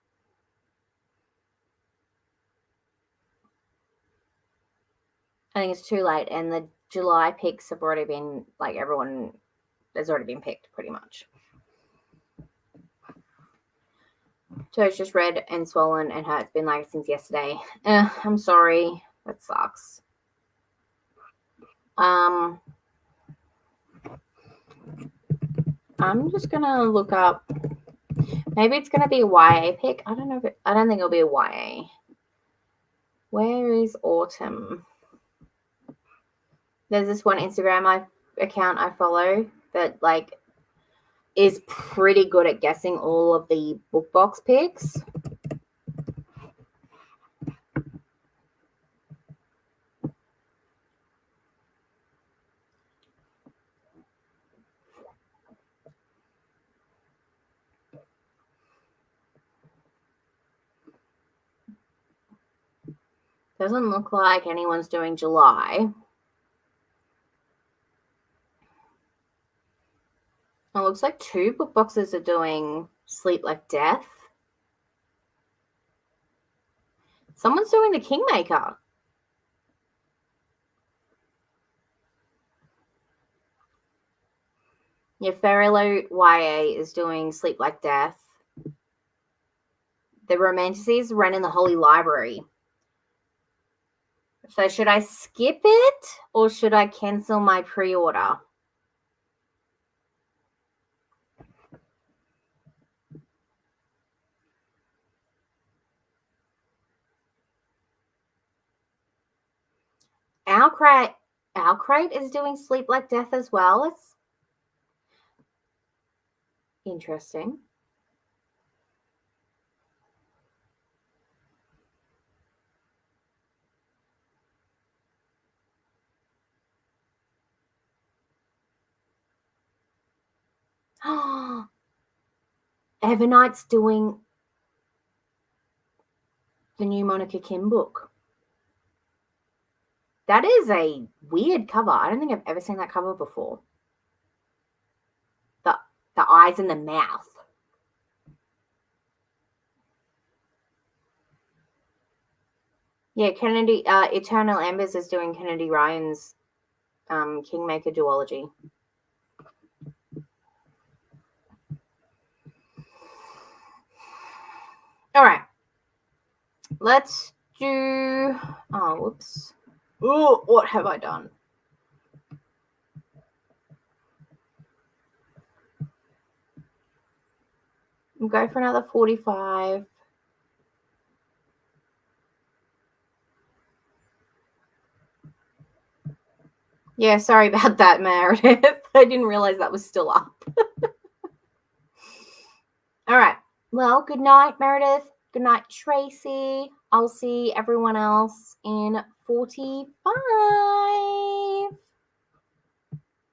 I think it's too late, and the July picks have already been, like, everyone has already been picked pretty much. So it's just red and swollen and hurt. It's been like since yesterday. I'm sorry. That sucks. I'm just gonna look up. Maybe it's gonna be a YA pick. I don't know. I don't think it'll be a YA. Where is Autumn? There's this one Instagram account I follow that like is pretty good at guessing all of the book box picks. Doesn't look like anyone's doing July. It looks like 2 book boxes are doing Sleep Like Death. Someone's doing The Kingmaker. Yeah, Ferrilo YA is doing Sleep Like Death. The Romanticies run in the Holy Library. So should I skip it or should I cancel my pre-order? Owlcrate is doing Sleep Like Death as well. It's interesting. Evernight's doing the new Monica Kim book. That is a weird cover. I don't think I've ever seen that cover before. The eyes and the mouth. Yeah, Kennedy, Eternal Embers is doing Kennedy Ryan's Kingmaker duology. All right. Let's do... Oh, whoops. Oh, what have I done? I'll go for another 45. Yeah, sorry about that, Meredith. I didn't realize that was still up. All right. Well, good night, Meredith. Good night, Tracy. I'll see everyone else in 45.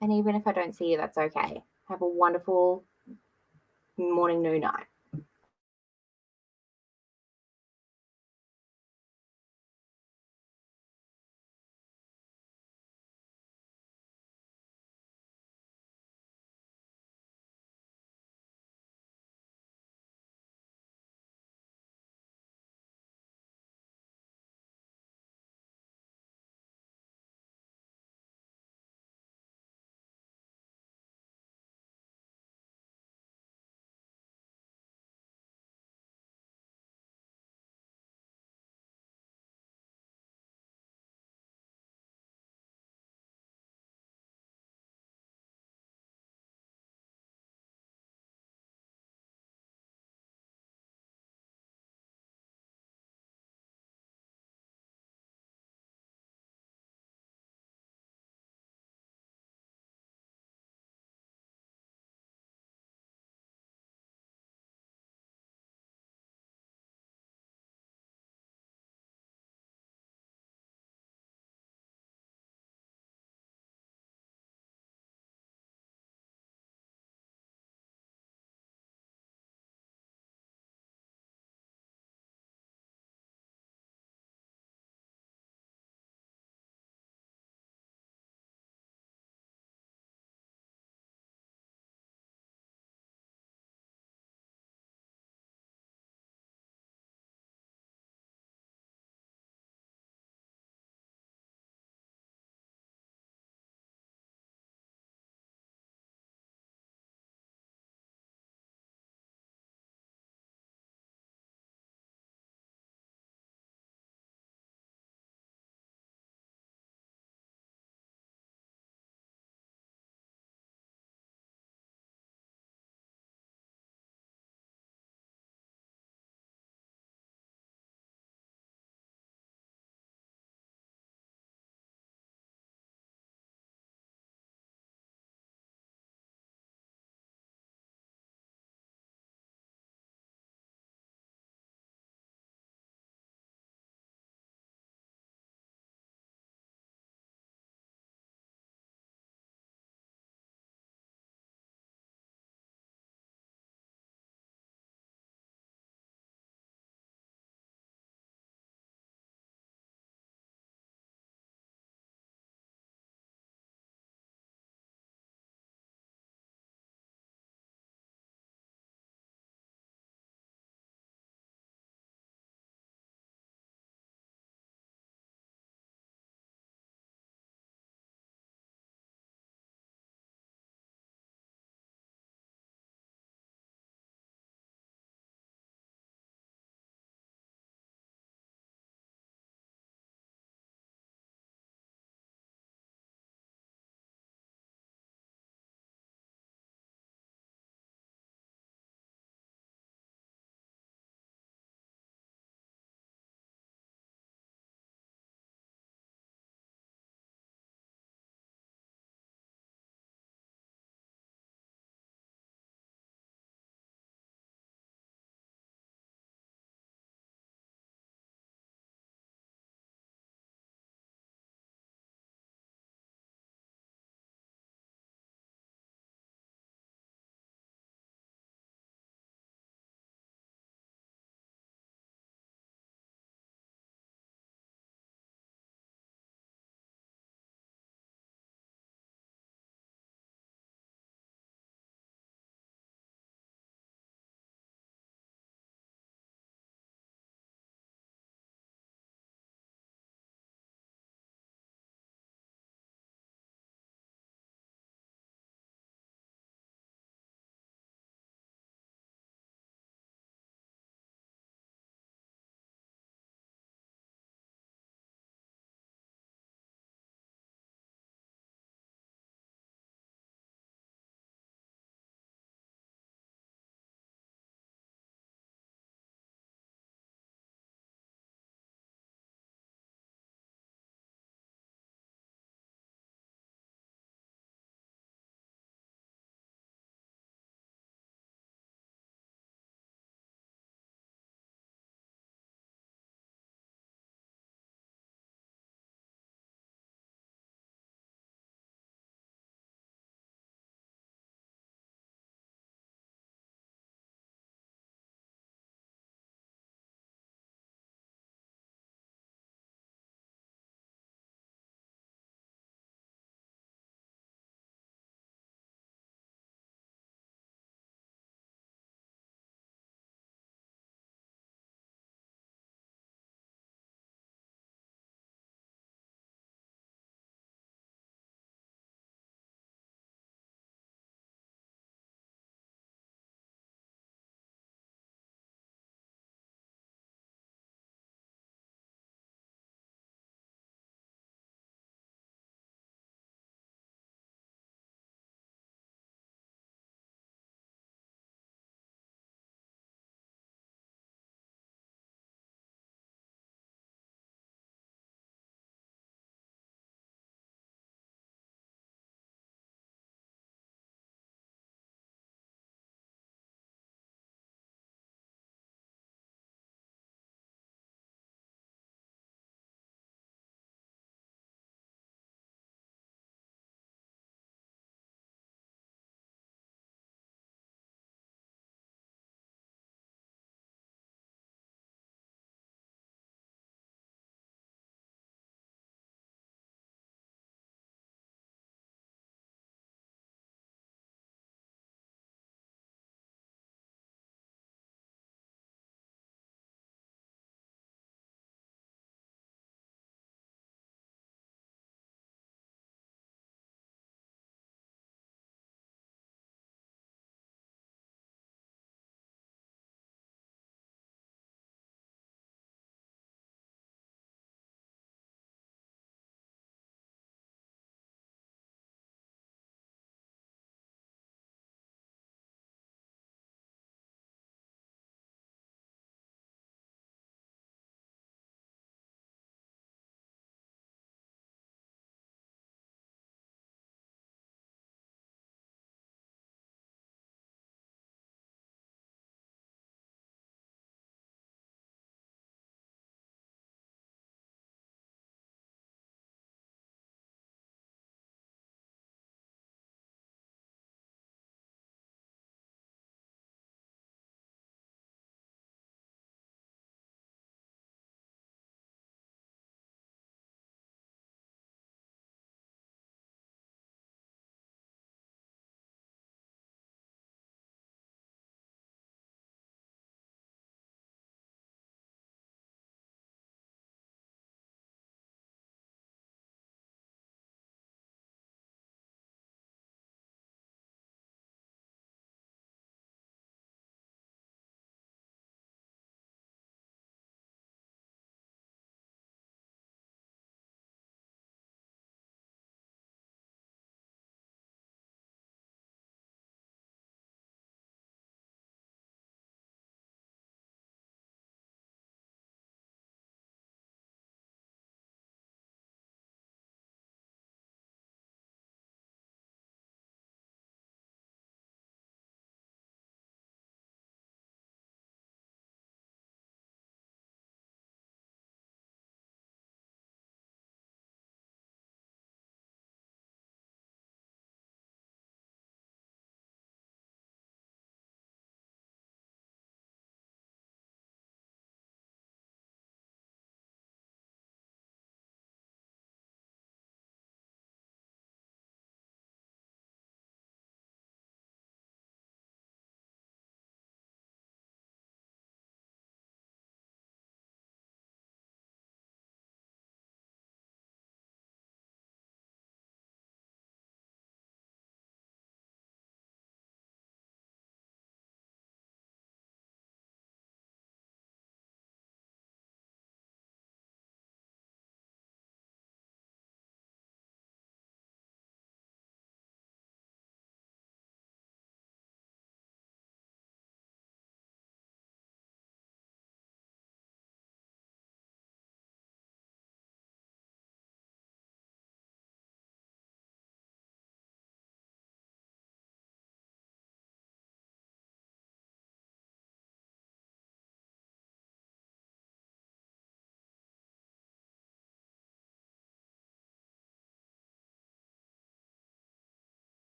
And even if I don't see you, that's okay. Have a wonderful morning, noon, night.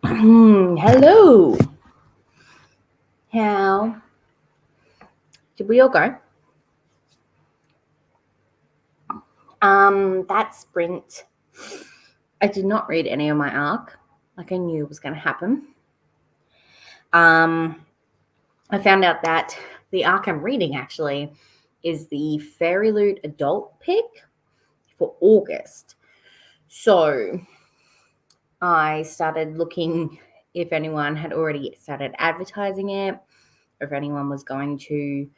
Hello. How did we all go? That sprint, I did not read any of my arc, like I knew it was going to happen. I found out that the arc I'm reading actually is the Fairy Loot adult pick for August. So I started looking if anyone had already started advertising it, or if anyone was going to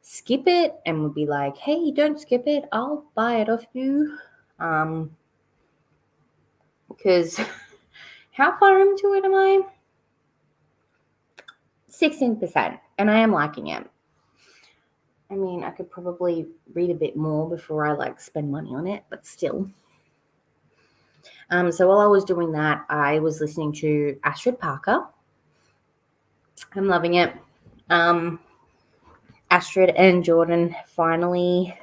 skip it and would be like, hey, don't skip it, I'll buy it off you. Because how far into it am I? 16%, and I am liking it. I mean, I could probably read a bit more before I spend money on it, but still. So while I was doing that, I was listening to Astrid Parker. I'm loving it. Astrid and Jordan finally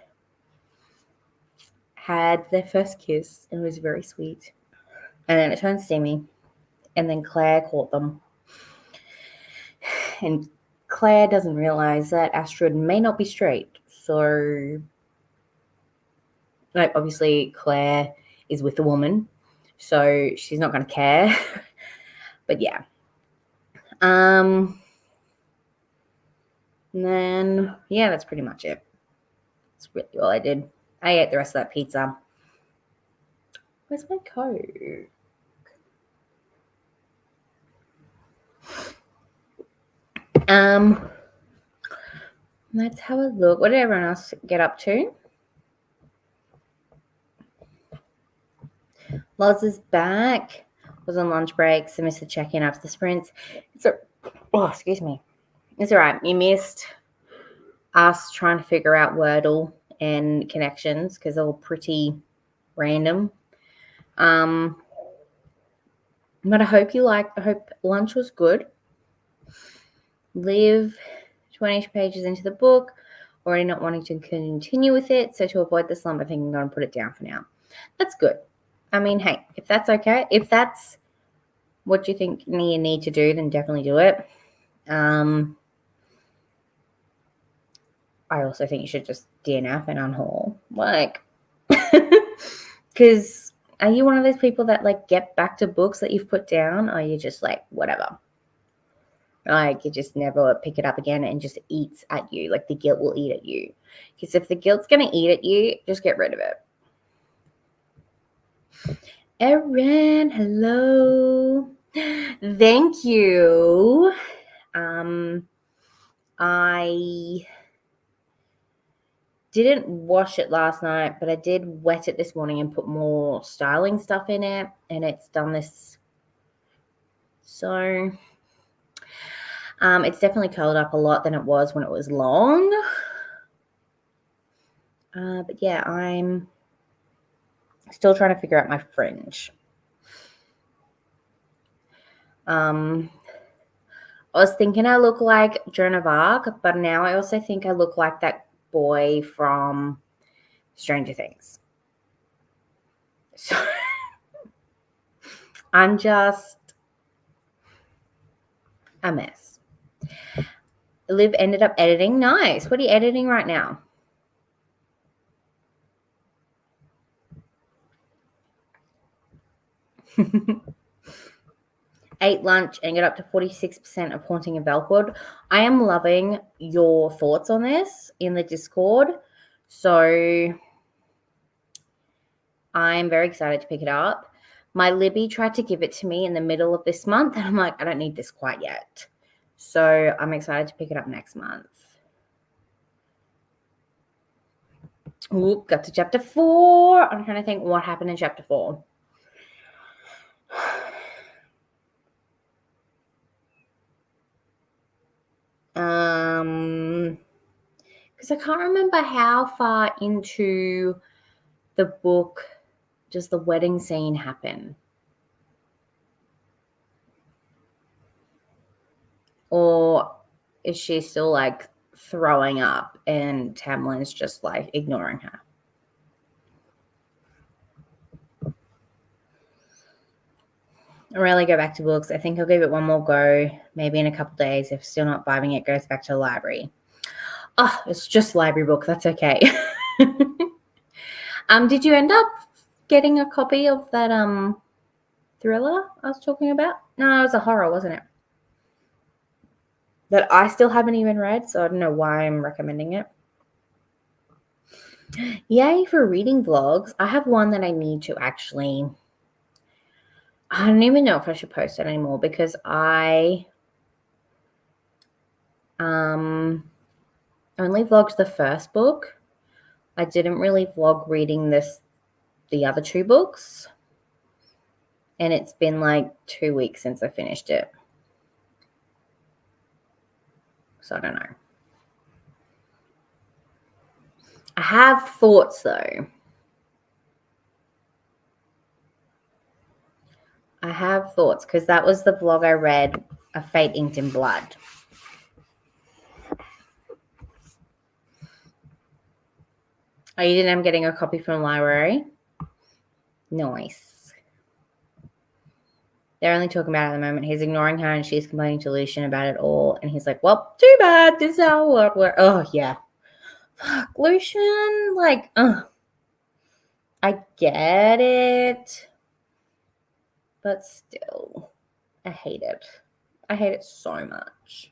had their first kiss. It was very sweet. And then it turned steamy. And then Claire caught them. And Claire doesn't realize that Astrid may not be straight. So, obviously, Claire is with a woman. So she's not going to care. But yeah. And then, yeah, that's pretty much it. That's really all I did. I ate the rest of that pizza. Where's my Coke? Let's have a look. What did everyone else get up to? Loz is back. Was on lunch break, so missed the check-in after the sprints. Excuse me. It's all right. You missed us trying to figure out Wordle and connections because they're all pretty random. But I hope I hope lunch was good. Live 20 pages into the book, already not wanting to continue with it. So to avoid the slump, I think I'm going to put it down for now. That's good. I mean, hey, if that's okay, if that's what you think you need to do, then definitely do it. I also think you should just DNF and unhaul. Because are you one of those people that get back to books that you've put down, or are you just whatever? You just never pick it up again and just eats at you. The guilt will eat at you. Because if the guilt's going to eat at you, just get rid of it. Erin, hello. Thank you. I didn't wash it last night, but I did wet it this morning and put more styling stuff in it, and it's done this. So it's definitely curled up a lot than it was when it was long. But yeah, I'm still trying to figure out my fringe. I was thinking I look like Joan of Arc, but now I also think I look like that boy from Stranger Things. So I'm just a mess. Liv ended up editing. Nice. What are you editing right now? Ate lunch and got up to 46% of Haunting in Belcourt. I am loving your thoughts on this in the Discord. So I'm very excited to pick it up. My Libby tried to give it to me in the middle of this month, and I'm like, I don't need this quite yet. So I'm excited to pick it up next month. Ooh, got to chapter 4. I'm trying to think what happened in chapter 4. Because I can't remember how far into the book does the wedding scene happen. Or is she still throwing up and Tamlin's just ignoring her? rarely go back to books. I think I'll give it one more go, maybe in a couple of days. If still not vibing it, goes back to the library. Oh, it's just a library book. That's okay. Did you end up getting a copy of that thriller I was talking about? No, it was a horror, wasn't it? That I still haven't even read, so I don't know why I'm recommending it. Yay for reading vlogs. I have one that I need to actually... I don't even know if I should post it anymore because I only vlogged the first book. I didn't really vlog reading the other two books. And it's been like 2 weeks since I finished it. So I don't know. I have thoughts though. I have thoughts because that was the vlog I read, A Fate Inked in Blood. Oh, you didn't end up getting a copy from the library? Nice. They're only talking about it at the moment. He's ignoring her and she's complaining to Lucian about it all. And he's like, well, too bad. This is how it works. Oh, yeah. Fuck, Lucian. Like, I get it. But still, I hate it. I hate it so much.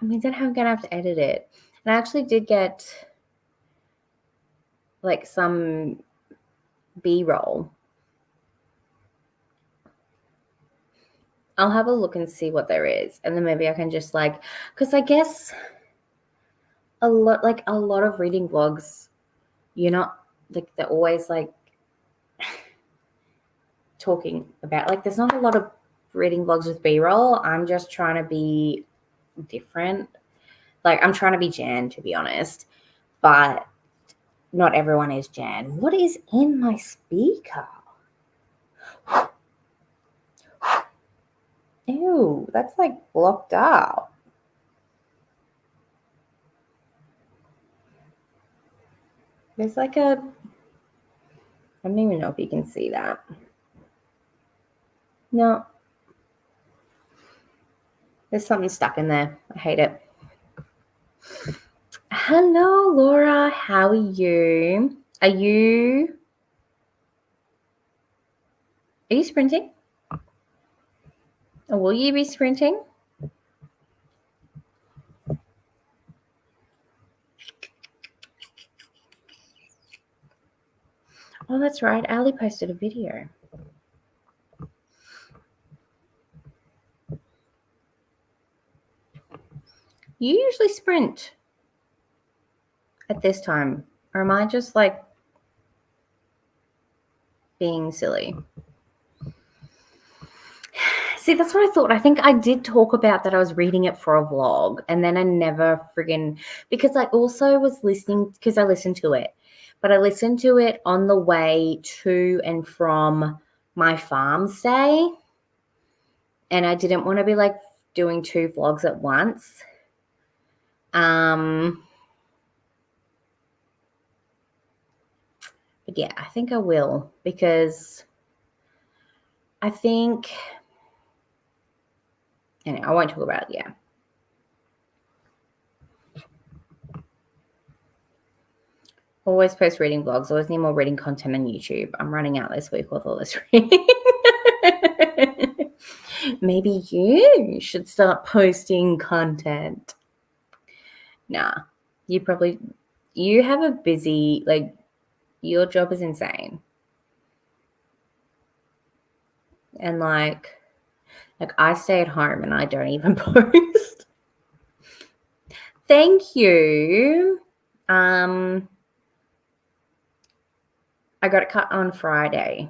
I mean, then I'm going to have to edit it. And I actually did get like some B-roll. I'll have a look and see what there is. And then maybe I can just like, because I guess a lot of reading vlogs, you're not like, they're always like talking about, like there's not a lot of reading vlogs with B-roll. I'm just trying to be different. Like I'm trying to be Jan, to be honest, but not everyone is Jan. What is in my speaker? Ew, that's like blocked out. There's like I don't even know if you can see that. No. There's something stuck in there. I hate it. Hello, Laura. How are you? Are you sprinting? Or will you be sprinting? Oh, that's right. Ali posted a video. You usually sprint at this time, or am I just like being silly? See, that's what I thought. I think I did talk about that I was reading it for a vlog, and then I never friggin' because I also was listening because I listened to it, but I listened to it on the way to and from my farm stay, and I didn't want to be like doing 2 vlogs at once. But yeah, I think I will because I think, anyway, I won't talk about it yet. Always post reading vlogs. Always need more reading content on YouTube. I'm running out this week with all this reading. Maybe you should start posting content. Nah, you have a busy, like, your job is insane. And like I stay at home and I don't even post. Thank you. I got it cut on Friday.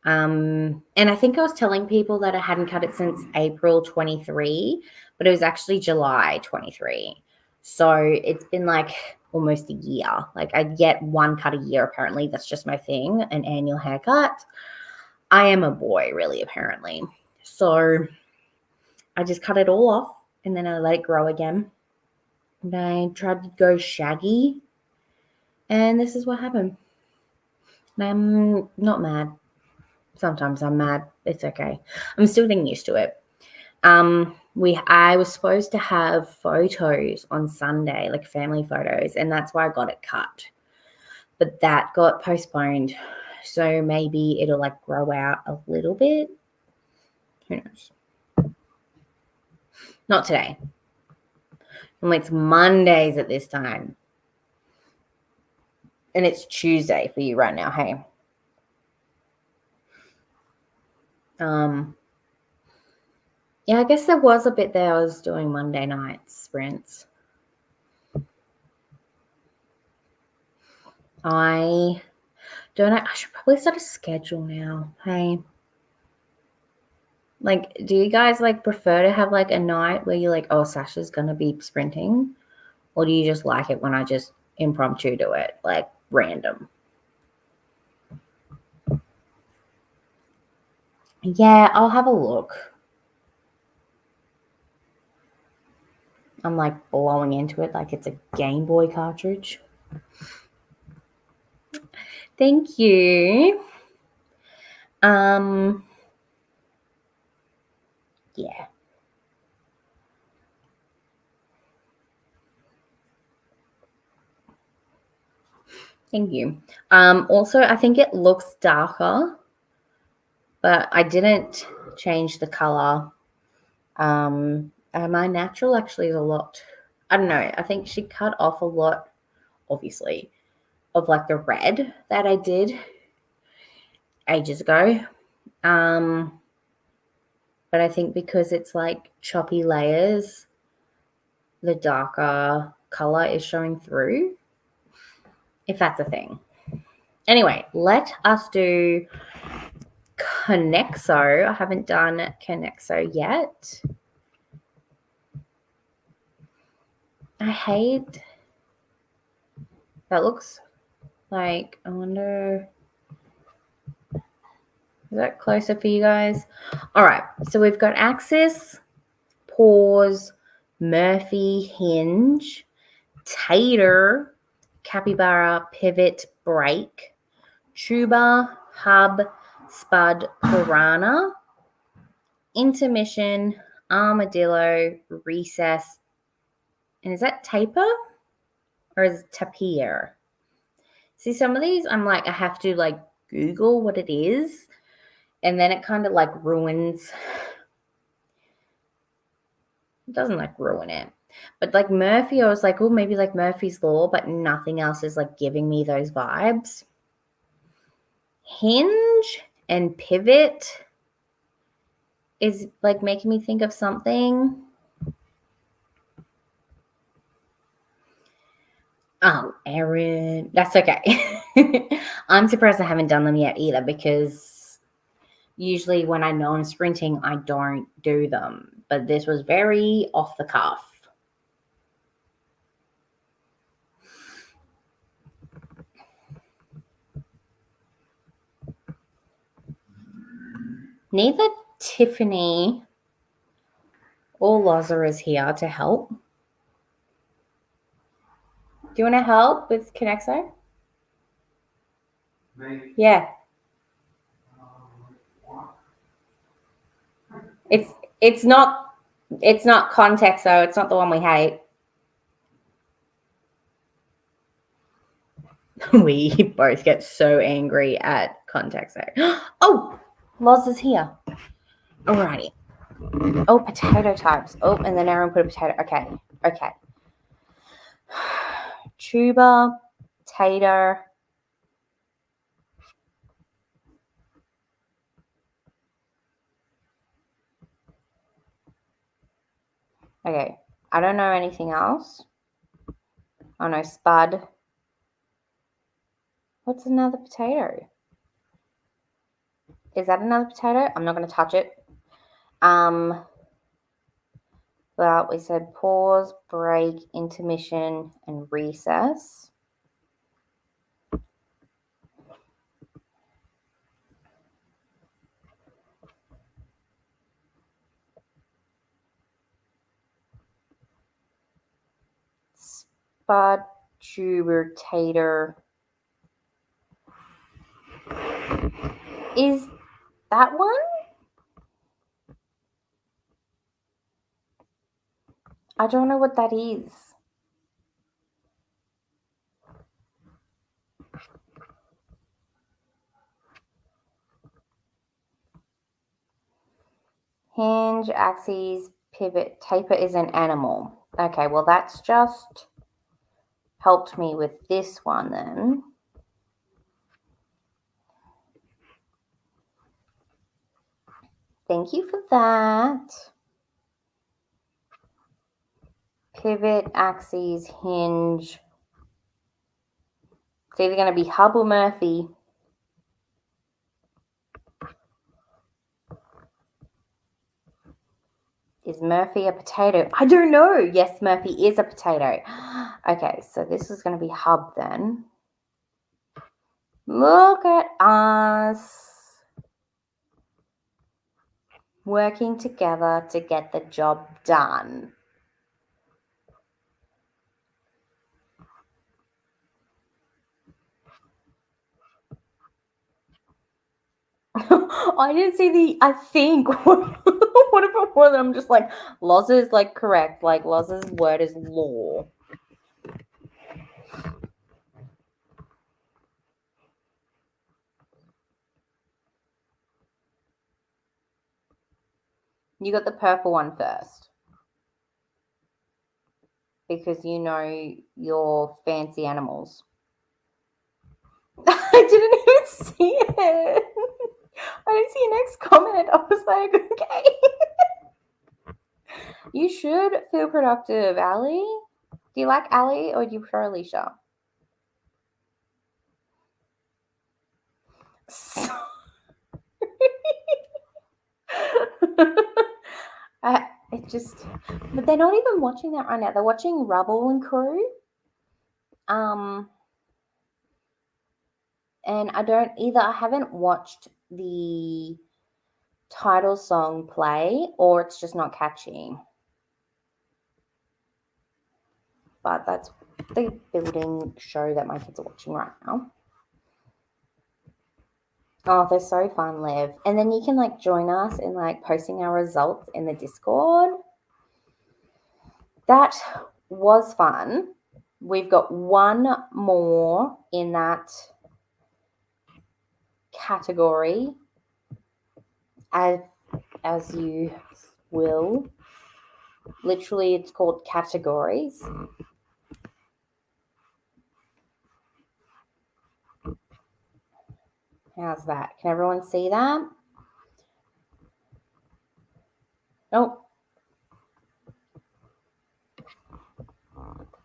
And I think I was telling people that I hadn't cut it since April 23, but it was actually July 23. So it's been like almost a year. Like I get 1 cut a year apparently. That's just my thing, an annual haircut. I am a boy really apparently. So I just cut it all off and then I let it grow again. And I tried to go shaggy, and this is what happened. And I'm not mad. Sometimes I'm mad. It's okay. I'm still getting used to it. I was supposed to have photos on Sunday, like family photos, and that's why I got it cut. But that got postponed. So maybe it'll like grow out a little bit. Who knows? Not today. And it's Mondays at this time. And it's Tuesday for you right now, hey. Yeah, I guess there was a bit there I was doing Monday night sprints. I don't know. I should probably start a schedule now, hey. Like, do you guys like prefer to have like a night where you're like, oh, Sasha's gonna be sprinting? Or do you just like it when I just impromptu do it, like random? Yeah, I'll have a look. I'm like blowing into it like it's a Game Boy cartridge. Thank you. Yeah. Thank you. Also, I think it looks darker, but I didn't change the color. My natural actually is a lot, I don't know, I think she cut off a lot, obviously, of like the red that I did ages ago. But I think because it's like choppy layers, the darker color is showing through, if that's a thing. Anyway, let us do Connexo. I haven't done Connexo yet. I hate that. Looks like, I wonder, is that closer for you guys? All right, so we've got Axis, Pause, Murphy, Hinge, Tater, Capybara, Pivot, Break, Tuba, Hub, Spud, Piranha, Intermission, Armadillo, Recess, and is that Taper or is it Tapir? See, some of these I'm like, I have to like Google what it is, and then it kind of like ruins. It doesn't like ruin it. But like Murphy, I was like, oh, maybe like Murphy's Law, but nothing else is like giving me those vibes. Hinge and Pivot is like making me think of something. Oh, Erin, that's okay. I'm surprised I haven't done them yet either, because usually when I know I'm sprinting, I don't do them. But this was very off the cuff. Neither Tiffany or Loza is here to help. Do you want to help with Connexo? Me? Yeah. It's not Contexo. It's not the one we hate. We both get so angry at Contexo. Oh, Loz is here. Alrighty. Oh, potato types. Oh, and then everyone put a potato. Okay. Tuba, tater. Okay, I don't know anything else. Oh no, spud. What's another potato? Is that another potato? I'm not going to touch it. Well, we said pause, break, intermission, and recess. Barbiturator. Is that one? I don't know what that is. Hinge, axes, pivot, taper is an animal. Okay, well that's just helped me with this one then. Thank you for that. Pivot, axes, hinge. It's either going to be Hub or Murphy. Is Murphy a potato? I don't know. Yes, Murphy is a potato. Okay, so this is going to be Hub then. Look at us working together to get the job done. I didn't see the, I think, what if it was, I'm just like, Loz is like correct, like Loz's word is law. You got the purple one first. Because you know your fancy animals. I didn't even see it. I didn't see your next comment. I was like, okay. You should feel productive, Ali. Do you like Ali or do you prefer Alicia? But they're not even watching that right now. They're watching Rubble and Crew. And I haven't watched the title song play, or it's just not catchy. But that's the building show that my kids are watching right now. Oh, they're so fun, Liv. And then you can like join us in like posting our results in the Discord. That was fun. We've got one more in that category, as you will. Literally, it's called categories. How's that? Can everyone see that? Oh.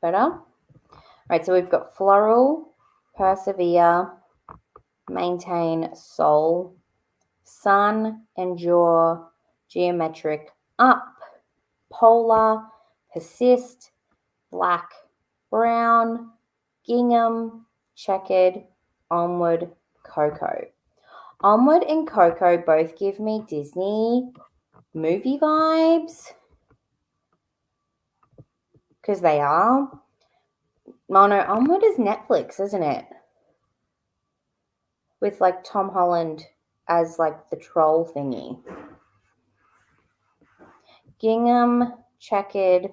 Better? All right, so we've got floral, persevere, maintain, soul, sun, endure, geometric, up, polar, persist, black, brown, gingham, checkered, onward, cocoa. Onward and cocoa both give me Disney movie vibes, because they are. Mono, Onward is Netflix, isn't it? With like Tom Holland as like the troll thingy. Gingham, checkered,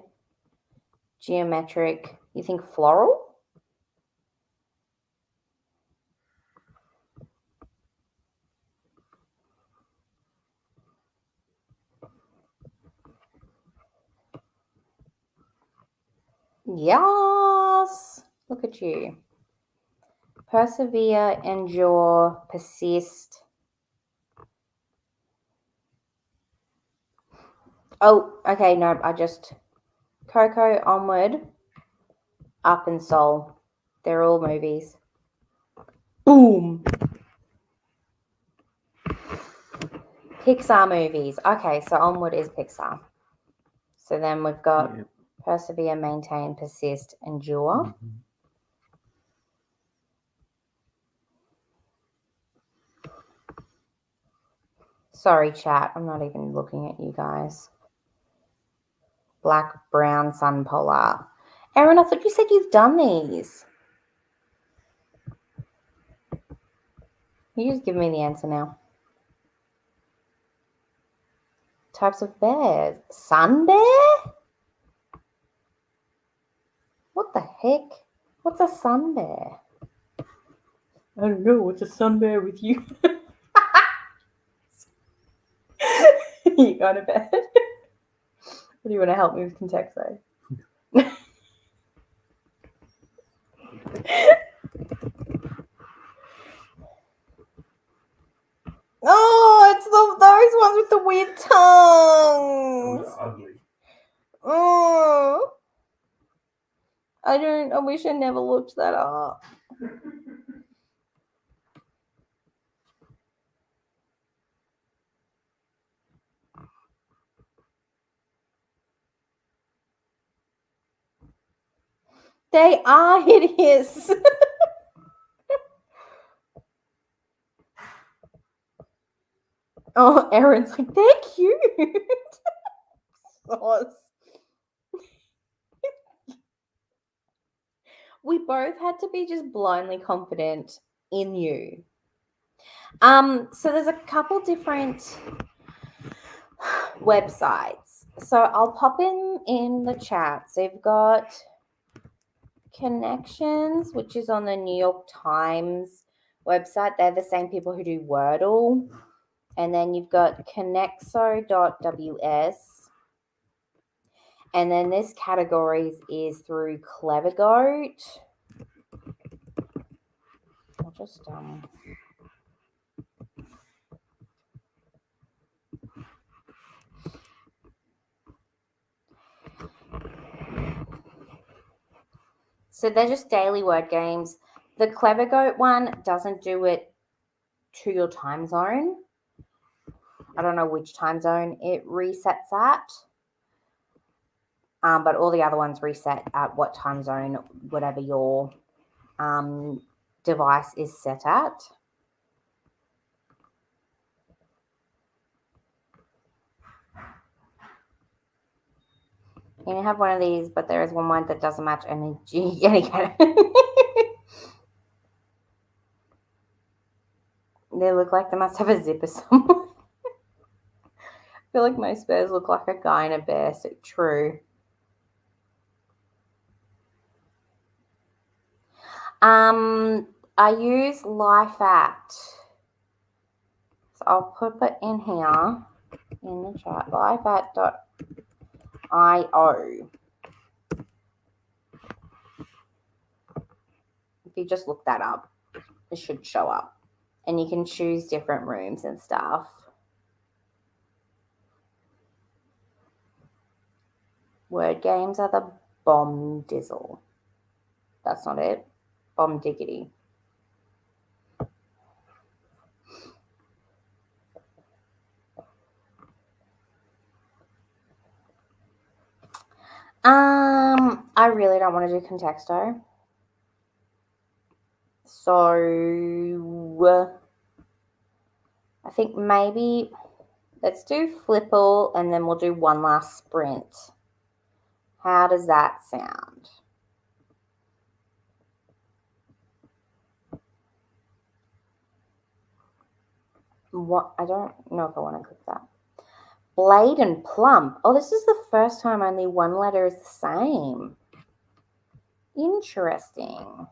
geometric. You think floral? Yes. Look at you. Persevere, endure, persist. Oh, okay, no, Coco, Onward, Up and Soul. They're all movies. Boom. Pixar movies. Okay, so Onward is Pixar. So then we've got persevere, maintain, persist, endure. Mm-hmm. Sorry, chat. I'm not even looking at you guys. Black, brown, sun, polar. Erin, I thought you said you've done these. You just give me the answer now. Types of bears. Sun bear? What the heck? What's a sun bear? I don't know. What's a sun bear with you? You go to bed. What do you want to help me with Contexto? Oh, it's those ones with the weird tongues. Those are ugly. Oh, I wish I never looked that up. They are hideous. Oh, Erin's like, they're cute. Sauce. We both had to be just blindly confident in you. So there's a couple different websites. So I'll pop in the chat. So you've got Connections, which is on the New York Times website. They're the same people who do Wordle. And then you've got connexo.ws. And then this categories is through Clevergoat. I'll just so they're just daily word games. The Clevergoat one doesn't do it to your time zone. I don't know which time zone it resets at. But all the other ones reset at what time zone, whatever your device is set at. You have one of these, but there is one that doesn't match any kind of. They look like they must have a zipper somewhere. I feel like most bears look like a guy in a bear suit. True. I use LifeAt. So I'll put it in here in the chat. LifeAt.io. If you just look that up, it should show up. And you can choose different rooms and stuff. Word games are the bomb dizzle. That's not it. Bomb diggity. I really don't want to do Contexto. So I think maybe let's do Flipple and then we'll do one last sprint. How does that sound? What? I don't know if I want to click that. Blade and Plump. Oh, this is the first time only one letter is the same. Interesting.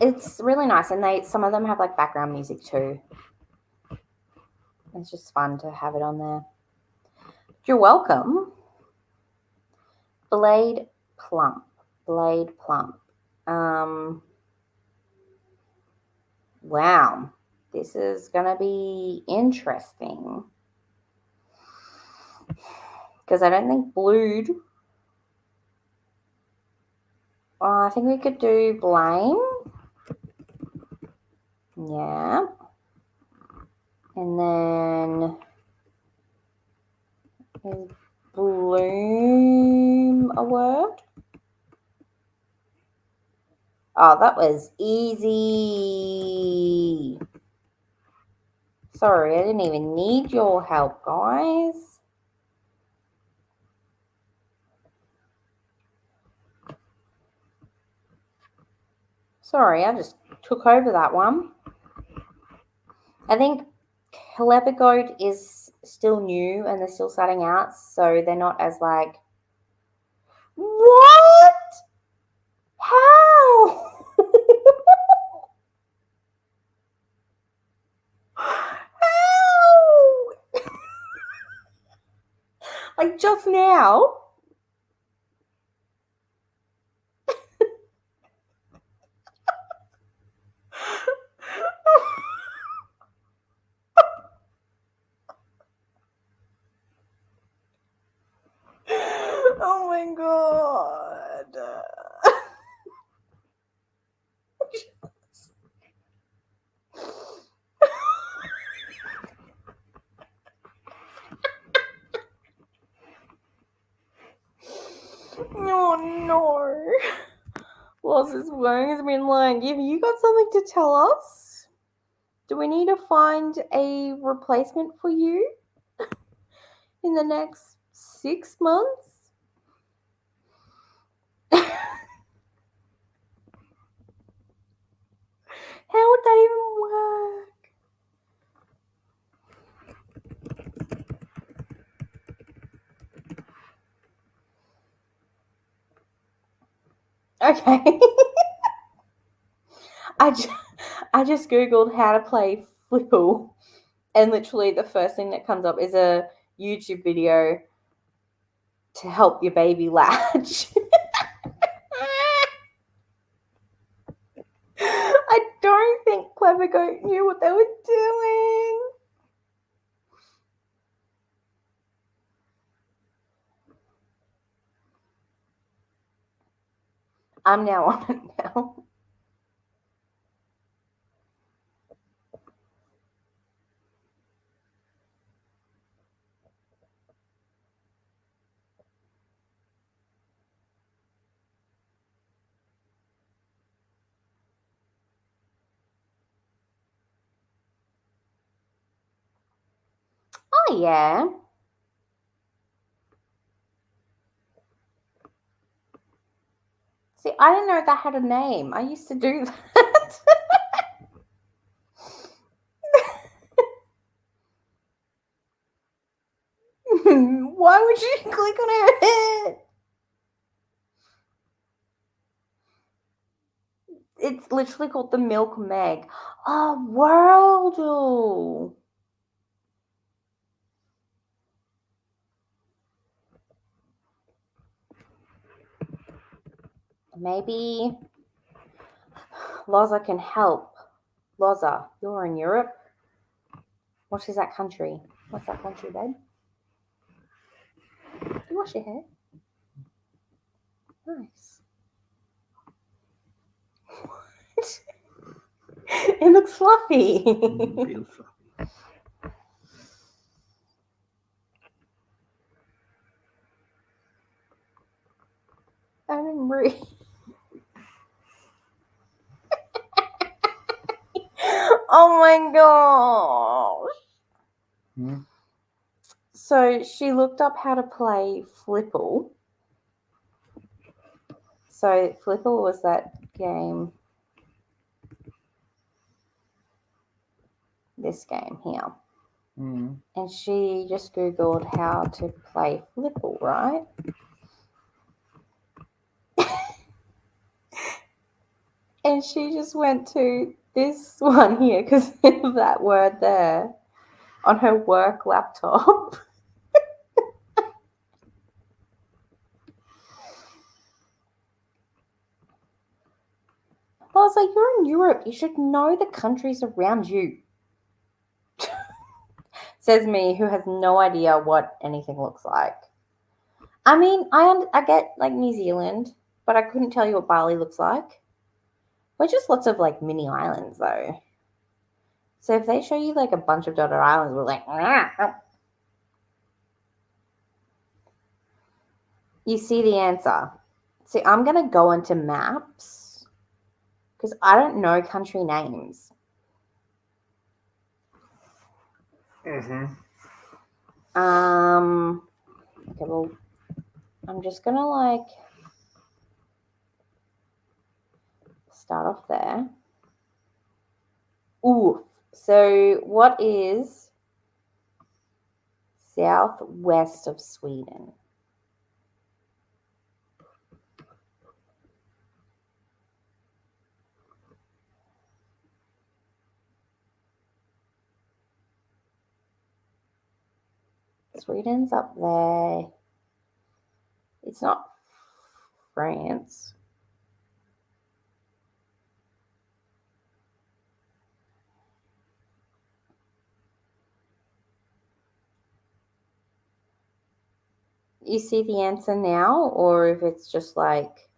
It's really nice, and some of them have like background music too. It's just fun to have it on there. You're welcome. Blade Plump. Blade Plump. Wow. This is going to be interesting. Because I don't think blued. I think we could do blame. Yeah. And then is bloom a word? Oh, that was easy. Sorry, I didn't even need your help, guys. Sorry, I just took over that one. I think Clever Goat is still new and they're still starting out, so they're not as like, what? How? How? Like just now? Oh my god. Oh no. Los's work has been like, have you got something to tell us? Do we need to find a replacement for you in the next 6 months? How would that even work? Okay. I just googled how to play Flipple, and literally the first thing that comes up is a YouTube video to help your baby latch. I don't think Clever Goat knew what they were doing. I'm now on it now. Oh, yeah. See, I didn't know that had a name. I used to do that. Why would you click on her head? It's literally called the Milk Meg. Oh, Worldle. Maybe Loza can help. Loza, you're in Europe. What is that country? What's that country, babe? You wash your hair. Nice. What? It looks fluffy. Feels fluffy. I didn't read. Oh my gosh. Hmm? So she looked up how to play Flipple. So Flipple was that game. This game here. Mm. And she just Googled how to play Flipple, right? And she just went to this one here because of that word there on her work laptop. I was like, you're in Europe. You should know the countries around you. Says me, who has no idea what anything looks like. I mean, I get like New Zealand, but I couldn't tell you what Bali looks like. We're just lots of like mini islands though. So if they show you like a bunch of dotted islands, we're like, you see the answer. See, I'm going to go into maps because I don't know country names. Mm-hmm. Okay, well, I'm just gonna like start off there. Ooh, so what is southwest of Sweden? Sweden's up there. It's not France. You see the answer now, or if it's just like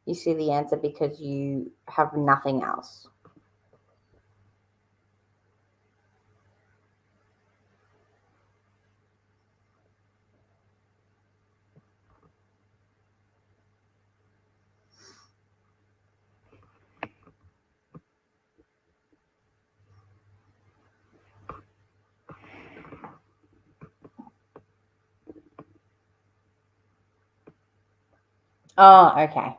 you see the answer because you have nothing else? Oh, okay.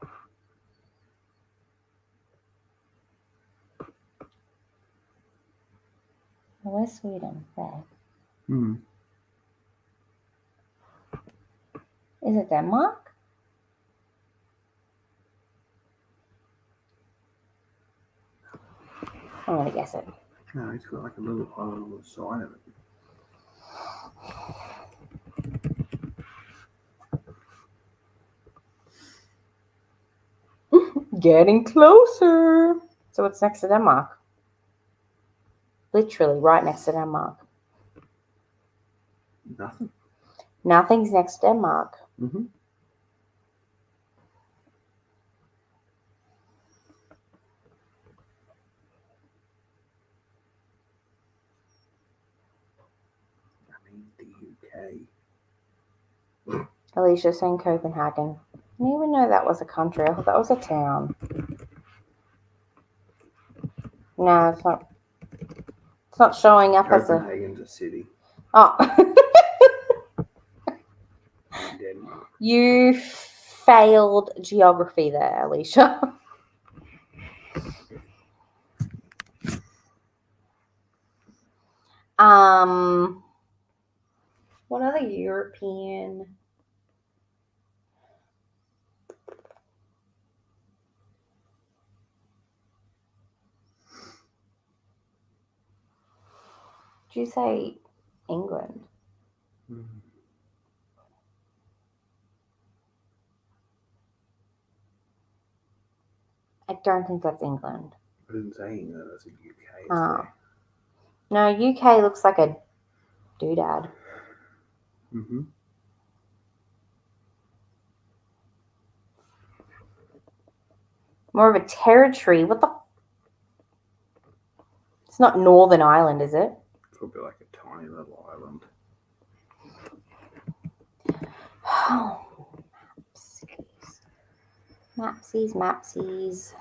Where's Sweden? There. Hmm. Is it Denmark? I'm gonna guess it. No, it's got like a little island on the side of it. Getting closer. So it's next to Denmark. Literally right next to Denmark. Nothing. Nothing's next to Denmark. Mm-hmm. I mean, the UK. Alicia's saying Copenhagen. I didn't even know that was a country. I thought that was a town. No, it's not. It's not showing up as a. Copenhagen's a city Oh. in Denmark. You failed geography there, Alicia. What other European? Did you say England? Mm. I don't think that's England. I didn't say England, I said UK. Oh. No, UK looks like a doodad. Mm-hmm. More of a territory. What the? It's not Northern Ireland, is it? Probably like a tiny little island. Mapsies, mapsies.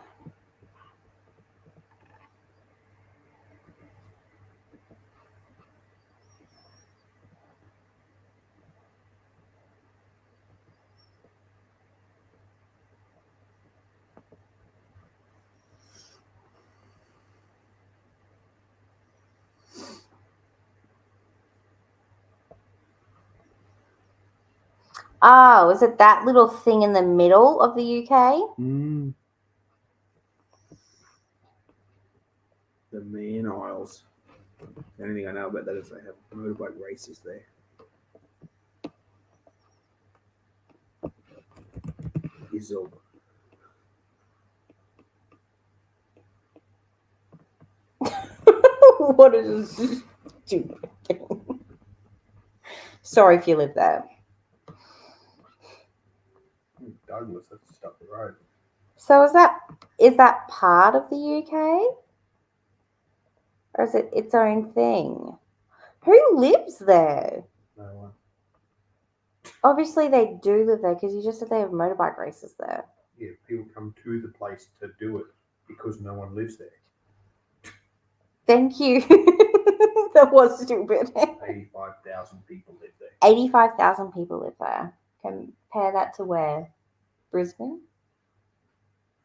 Oh, is it that little thing in the middle of the UK? Mm. The Man Isles. The only thing I know about that is they have motorbike races there. Izzle. What is this stupid thing? Sorry if you live there. Douglas, that's just up the road. So is that part of the UK? Or is it its own thing? Who lives there? No one. Obviously they do live there because you just said they have motorbike races there. Yeah, people come to the place to do it because no one lives there. Thank you. That was stupid. 85,000 people live there. 85,000 people live there. Compare that to where? Brisbane?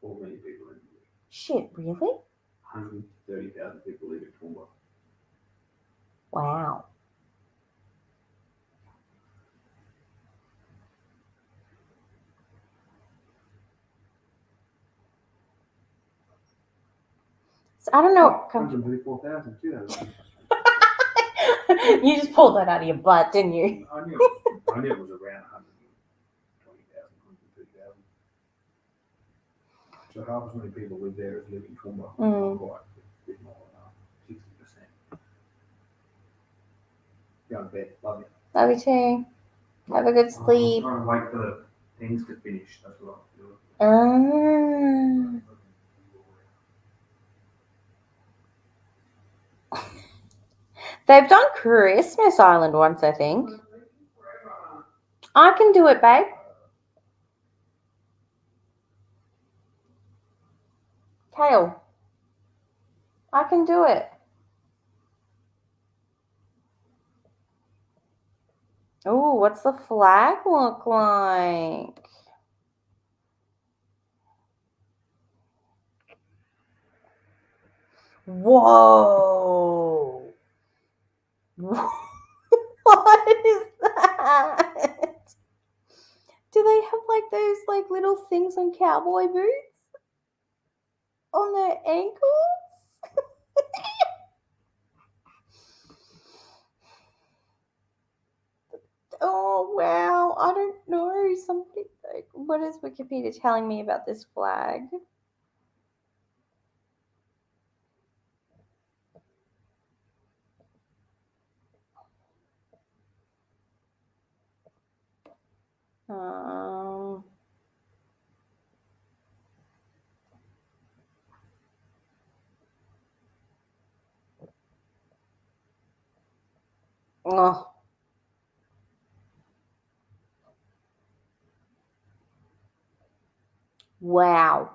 4 million people live there. Shit, really? 130,000 people live in Toowoomba. Wow. So I don't know. 134,000 too. You just pulled that out of your butt, didn't you? I knew it was around 120,000, 130,000. So half as many people live there as live in Toowoomba. Quite a bit more than 60%. Go to bed. Love you. Love you too. Have a good sleep. I'm trying to wait for the things to finish. That's what I'm doing. They've done Christmas Island once, I think. I can do it, babe. Kale. I can do it. Oh, what's the flag look like? Whoa. What is that? Do they have like those like little things on cowboy boots on their ankles? Oh wow, I don't know. Somebody like, what is Wikipedia telling me about this flag? Um, oh. Wow.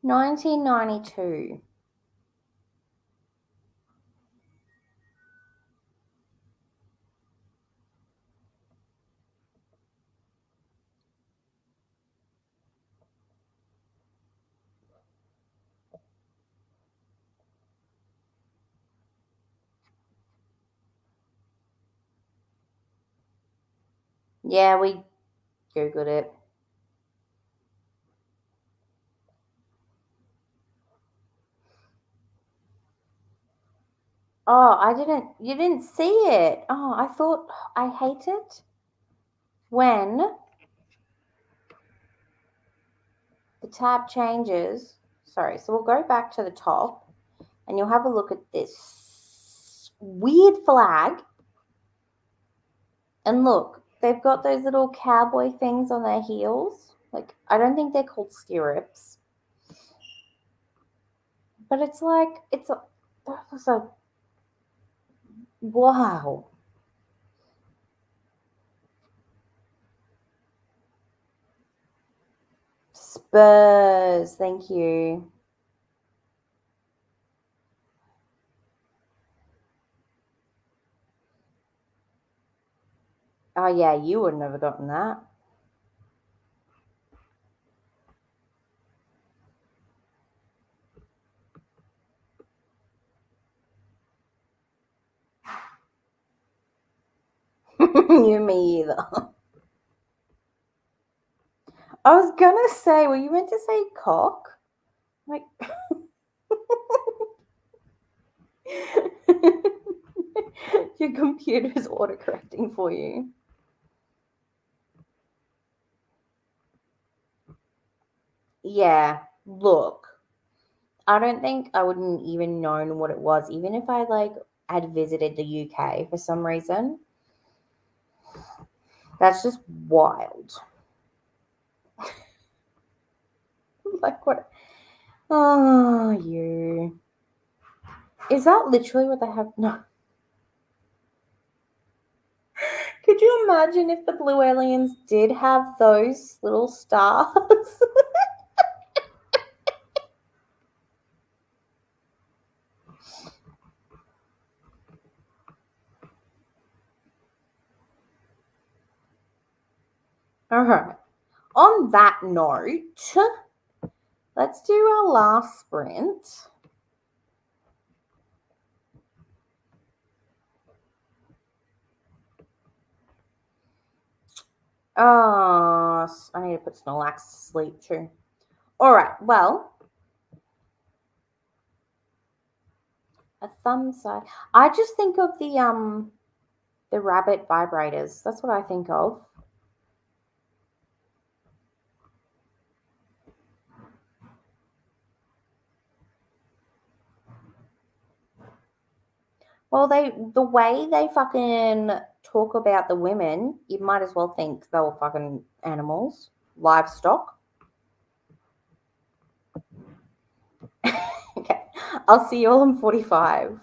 1992. Yeah, we Googled it. Oh, you didn't see it. Oh, I thought, I hate it when the tab changes. Sorry, so we'll go back to the top and you'll have a look at this weird flag. And look, they've got those little cowboy things on their heels. Like, I don't think they're called stirrups. But it's like, wow. Spurs, thank you. Oh yeah, you wouldn't have gotten that. You, me either. I was gonna say, were you meant to say cock? Like, your computer is autocorrecting for you. Yeah, look, I don't think I wouldn't even known what it was, even if I like had visited the UK for some reason. That's just wild. Like what? Oh, you. Is that literally what they have? No. Could you imagine if the blue aliens did have those little stars? All right. On that note, let's do our last sprint. Oh, I need to put Snorlax to sleep too. All right. Well, a thumb side. I just think of the rabbit vibrators. That's what I think of. Well, the way they fucking talk about the women, you might as well think they were fucking animals, livestock. Okay, I'll see you all in 45.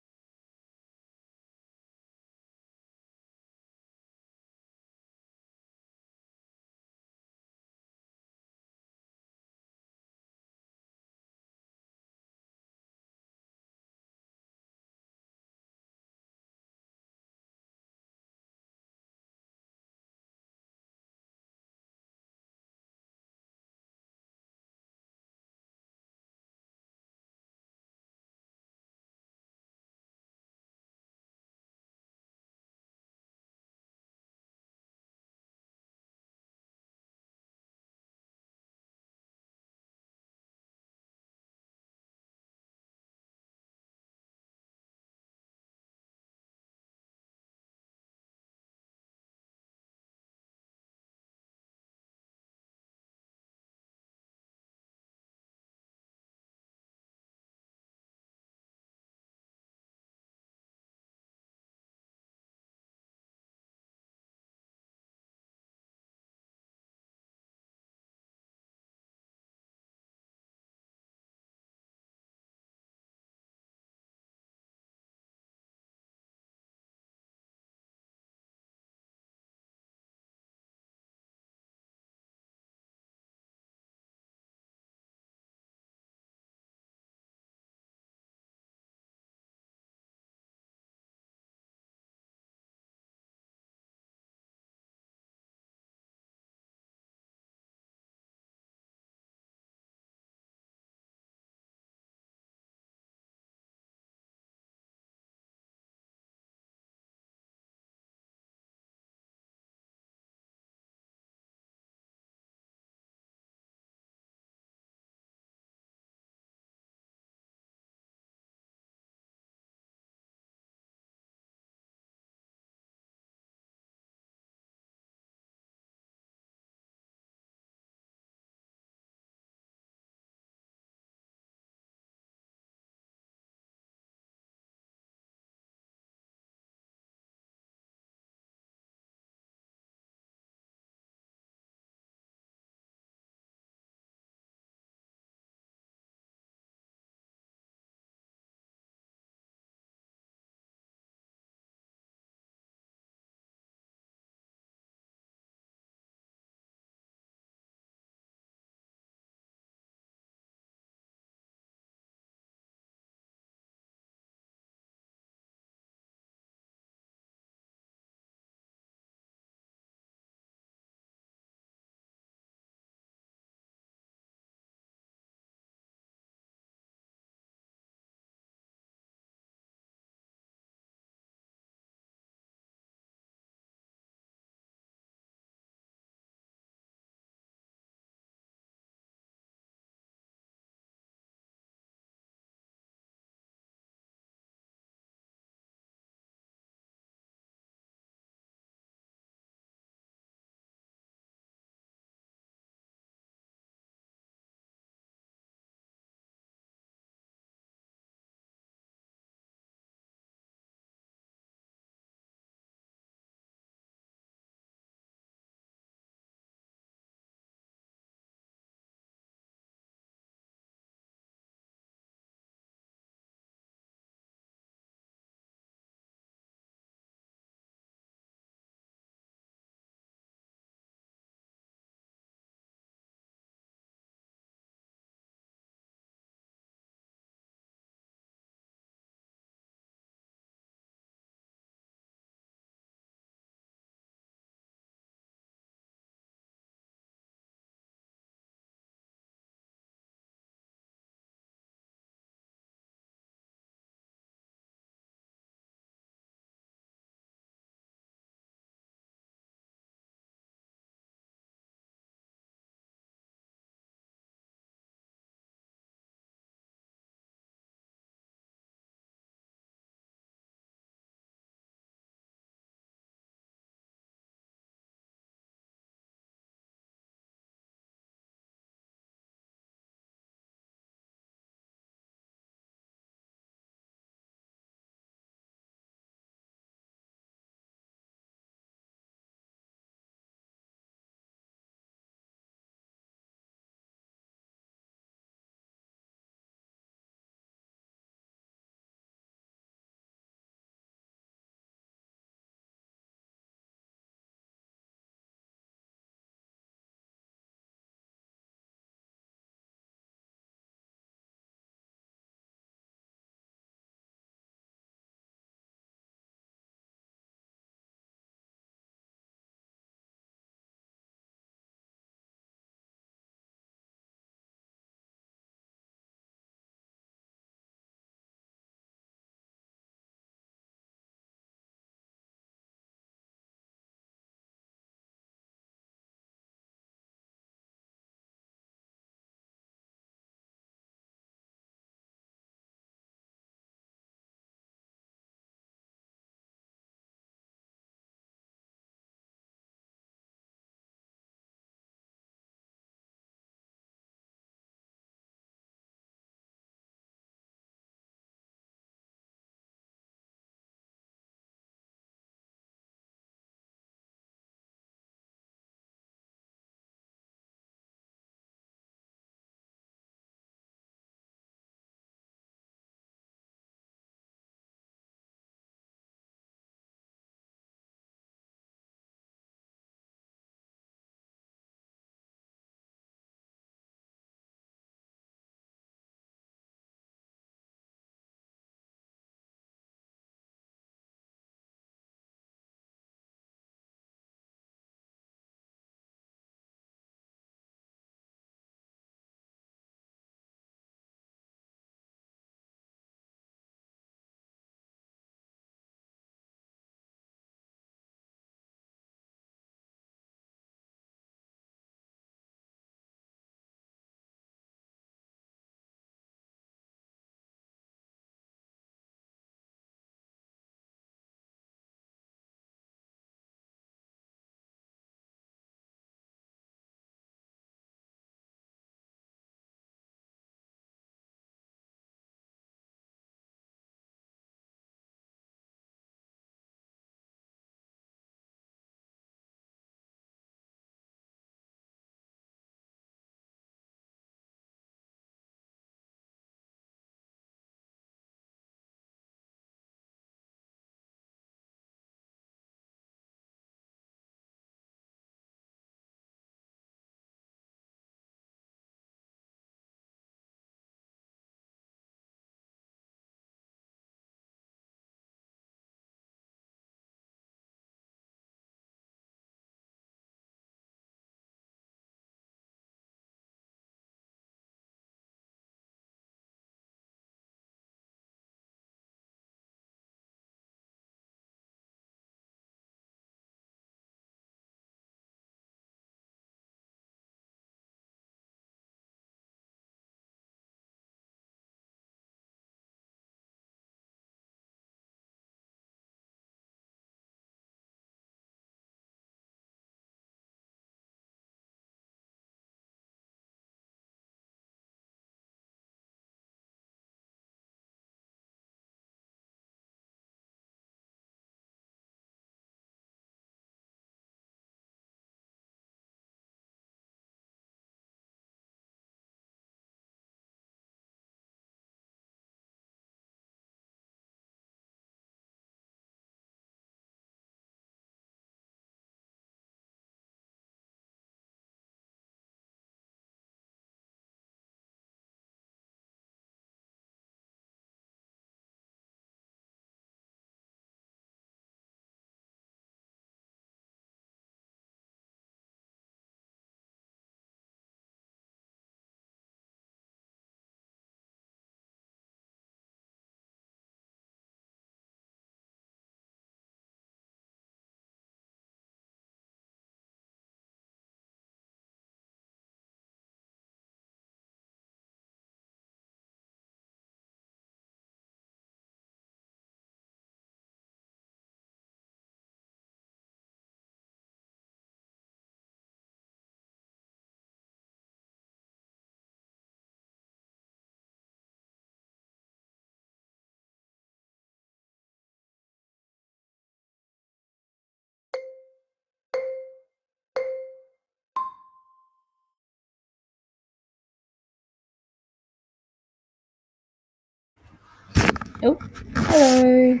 Oh, hello.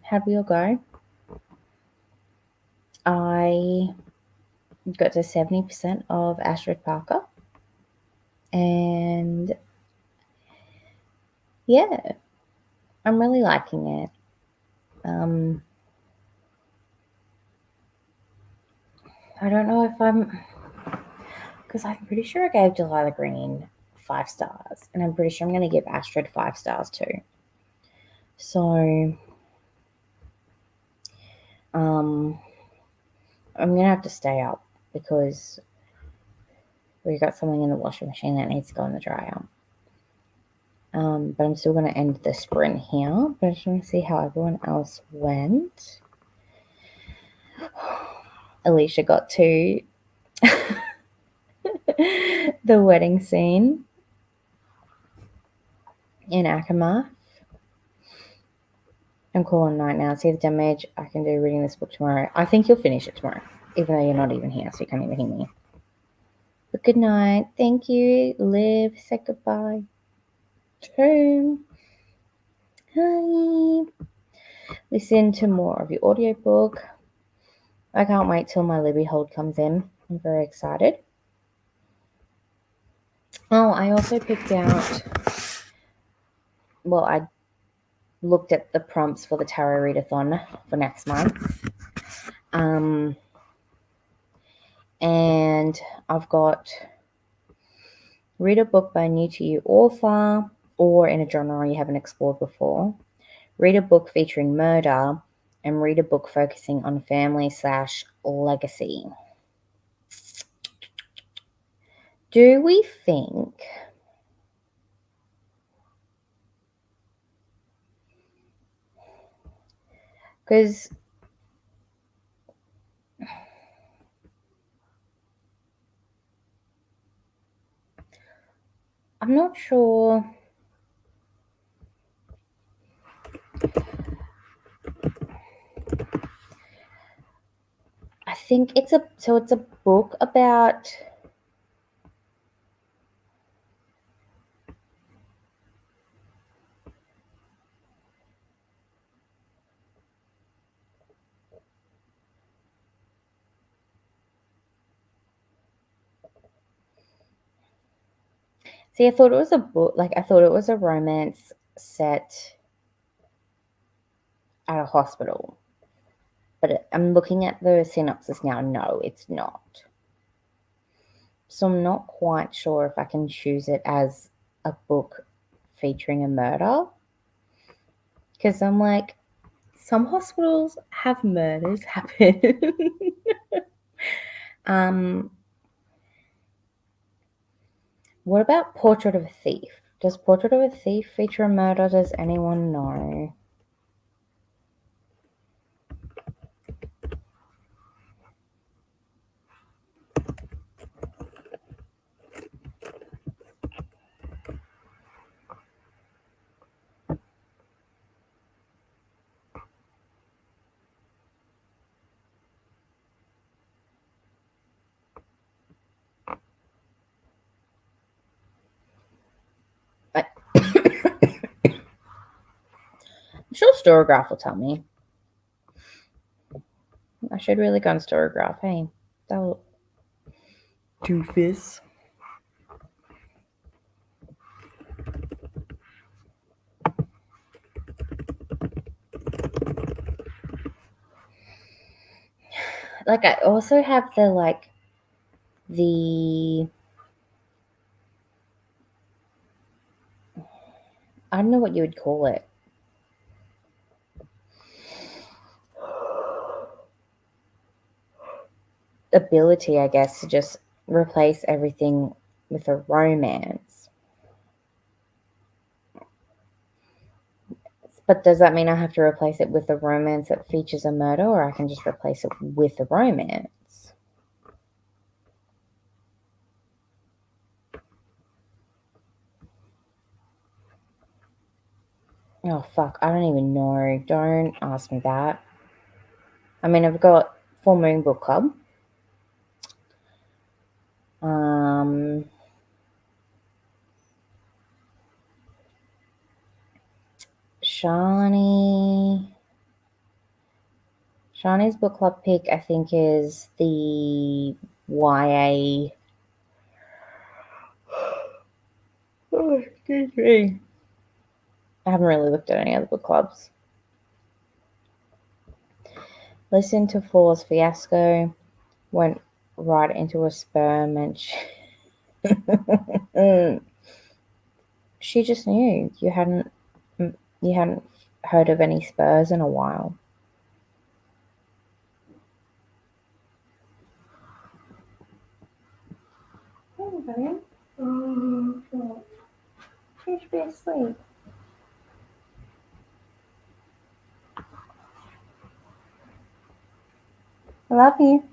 How'd we all go? I got to 70% of Astrid Parker. And yeah, I'm really liking it. I don't know if because I'm pretty sure I gave Delilah Green 5 stars, and I'm pretty sure I'm going to give Astrid 5 stars too. So, I'm going to have to stay up because we got something in the washing machine that needs to go in the dryer. But I'm still going to end the sprint here. But I just want to see how everyone else went. Alicia got to the wedding scene in Ackerma. I'm cool on night now. See the damage I can do reading this book tomorrow. I think you'll finish it tomorrow, even though you're not even here, so you can't even hear me. But good night. Thank you. Liv, say goodbye. Turn. Hi. Listen to more of your audiobook. I can't wait till my Libby hold comes in. I'm very excited. Oh, I also picked out, well, I looked at the prompts for the Tarot Readathon for next month. And I've got read a book by a new to you author or in a genre you haven't explored before. Read a book featuring murder, and read a book focusing on family/legacy. Do we think because I'm not sure. I think it's a book about I thought it was a book, I thought it was a romance set at a hospital. But I'm looking at the synopsis now. No, it's not. So I'm not quite sure if I can choose it as a book featuring a murder. Because I'm like, some hospitals have murders happen. What about Portrait of a Thief? Does Portrait of a Thief feature a murder? Does anyone know? I'm sure Storygraph will tell me. I should really go on Storygraph. Hey, that'll doofus. I also have the I don't know what you would call it. Ability, I guess, to just replace everything with a romance. But does that mean I have to replace it with a romance that features a murder, or I can just replace it with a romance? Oh, fuck. I don't even know. Don't ask me that. I mean, I've got Full Moon Book Club. Shani's book club pick, I think, is the YA. Oh, excuse me. I haven't really looked at any other book clubs. Listened to Four's Fiasco, went right into a sperm, and she just knew you hadn't heard of any spurs in a while. Hey, buddy. You should be asleep. I love you.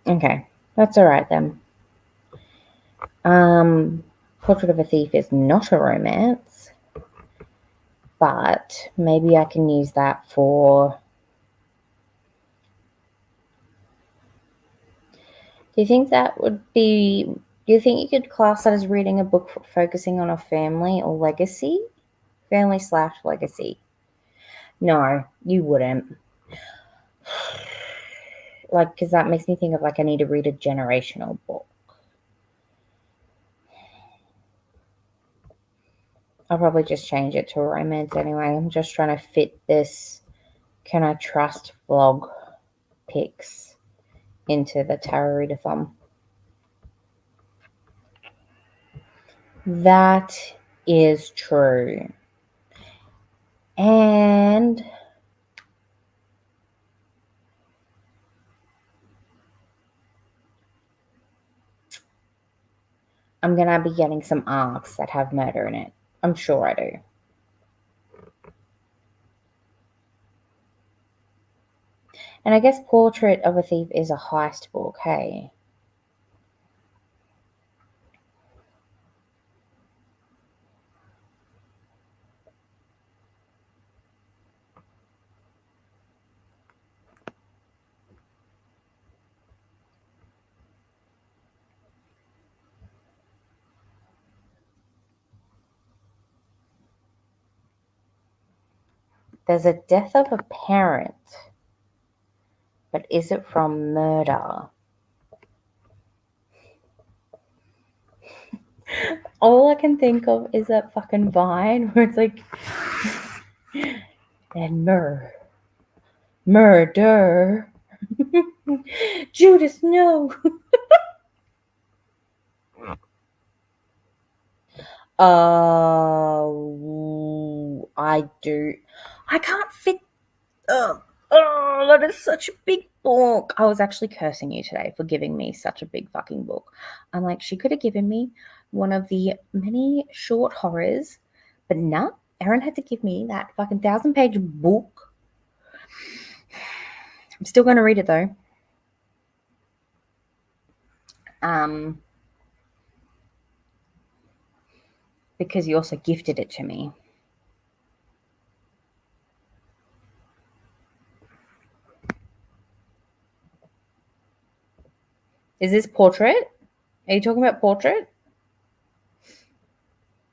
Okay, that's all right then. Portrait of a Thief is not a romance, but maybe I can use that for... Do you think you could class that as reading a book focusing on a family or legacy? Family/legacy. No, you wouldn't. Like, because that makes me think of, like, I need to read a generational book. I'll probably just change it to a romance anyway. I'm just trying to fit this Can I Trust vlog pics into the tarot readathon. That is true. And I'm going to be getting some arcs that have murder in it. I'm sure I do. And I guess Portrait of a Thief is a heist book, hey? There's a death of a parent, but is it from murder? All I can think of is that fucking Vine where it's like, and murder. Judas, no. I do. I can't fit. Oh, that is such a big book. I was actually cursing you today for giving me such a big fucking book. I'm like, she could have given me one of the many short horrors, but nah, Erin had to give me that fucking 1,000-page book. I'm still going to read it though. Because you also gifted it to me. Is this Portrait? Are you talking about Portrait?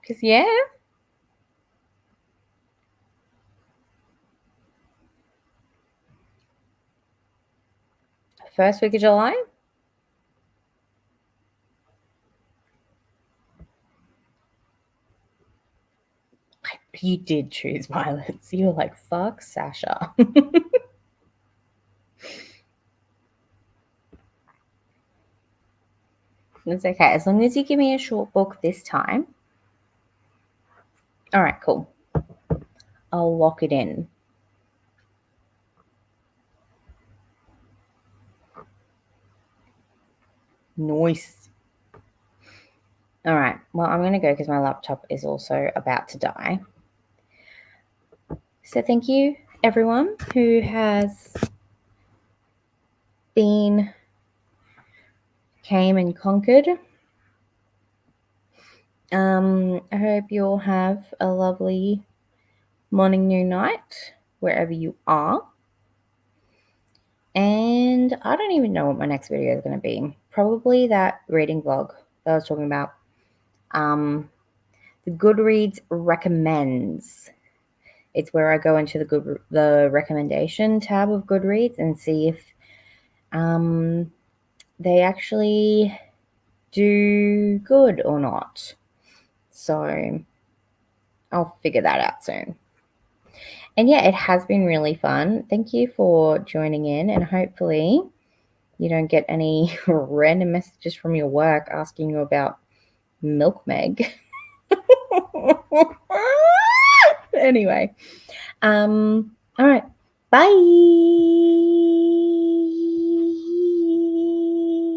Because, yeah. First week of July? You did choose violence. You were like, fuck Sasha. It's okay. As long as you give me a short book this time. All right, cool. I'll lock it in. Nice. All right. Well, I'm going to go because my laptop is also about to die. So thank you, everyone who has came and conquered. I hope you all have a lovely morning, noon, night, wherever you are. And I don't even know what my next video is going to be. probably that reading blog that I was talking about. The Goodreads recommends. It's where I go into the recommendation tab of Goodreads and see if they actually do good or not. So I'll figure that out soon. And yeah, it has been really fun. Thank you for joining in, and hopefully you don't get any random messages from your work asking you about Milk Meg. Anyway, all right, bye.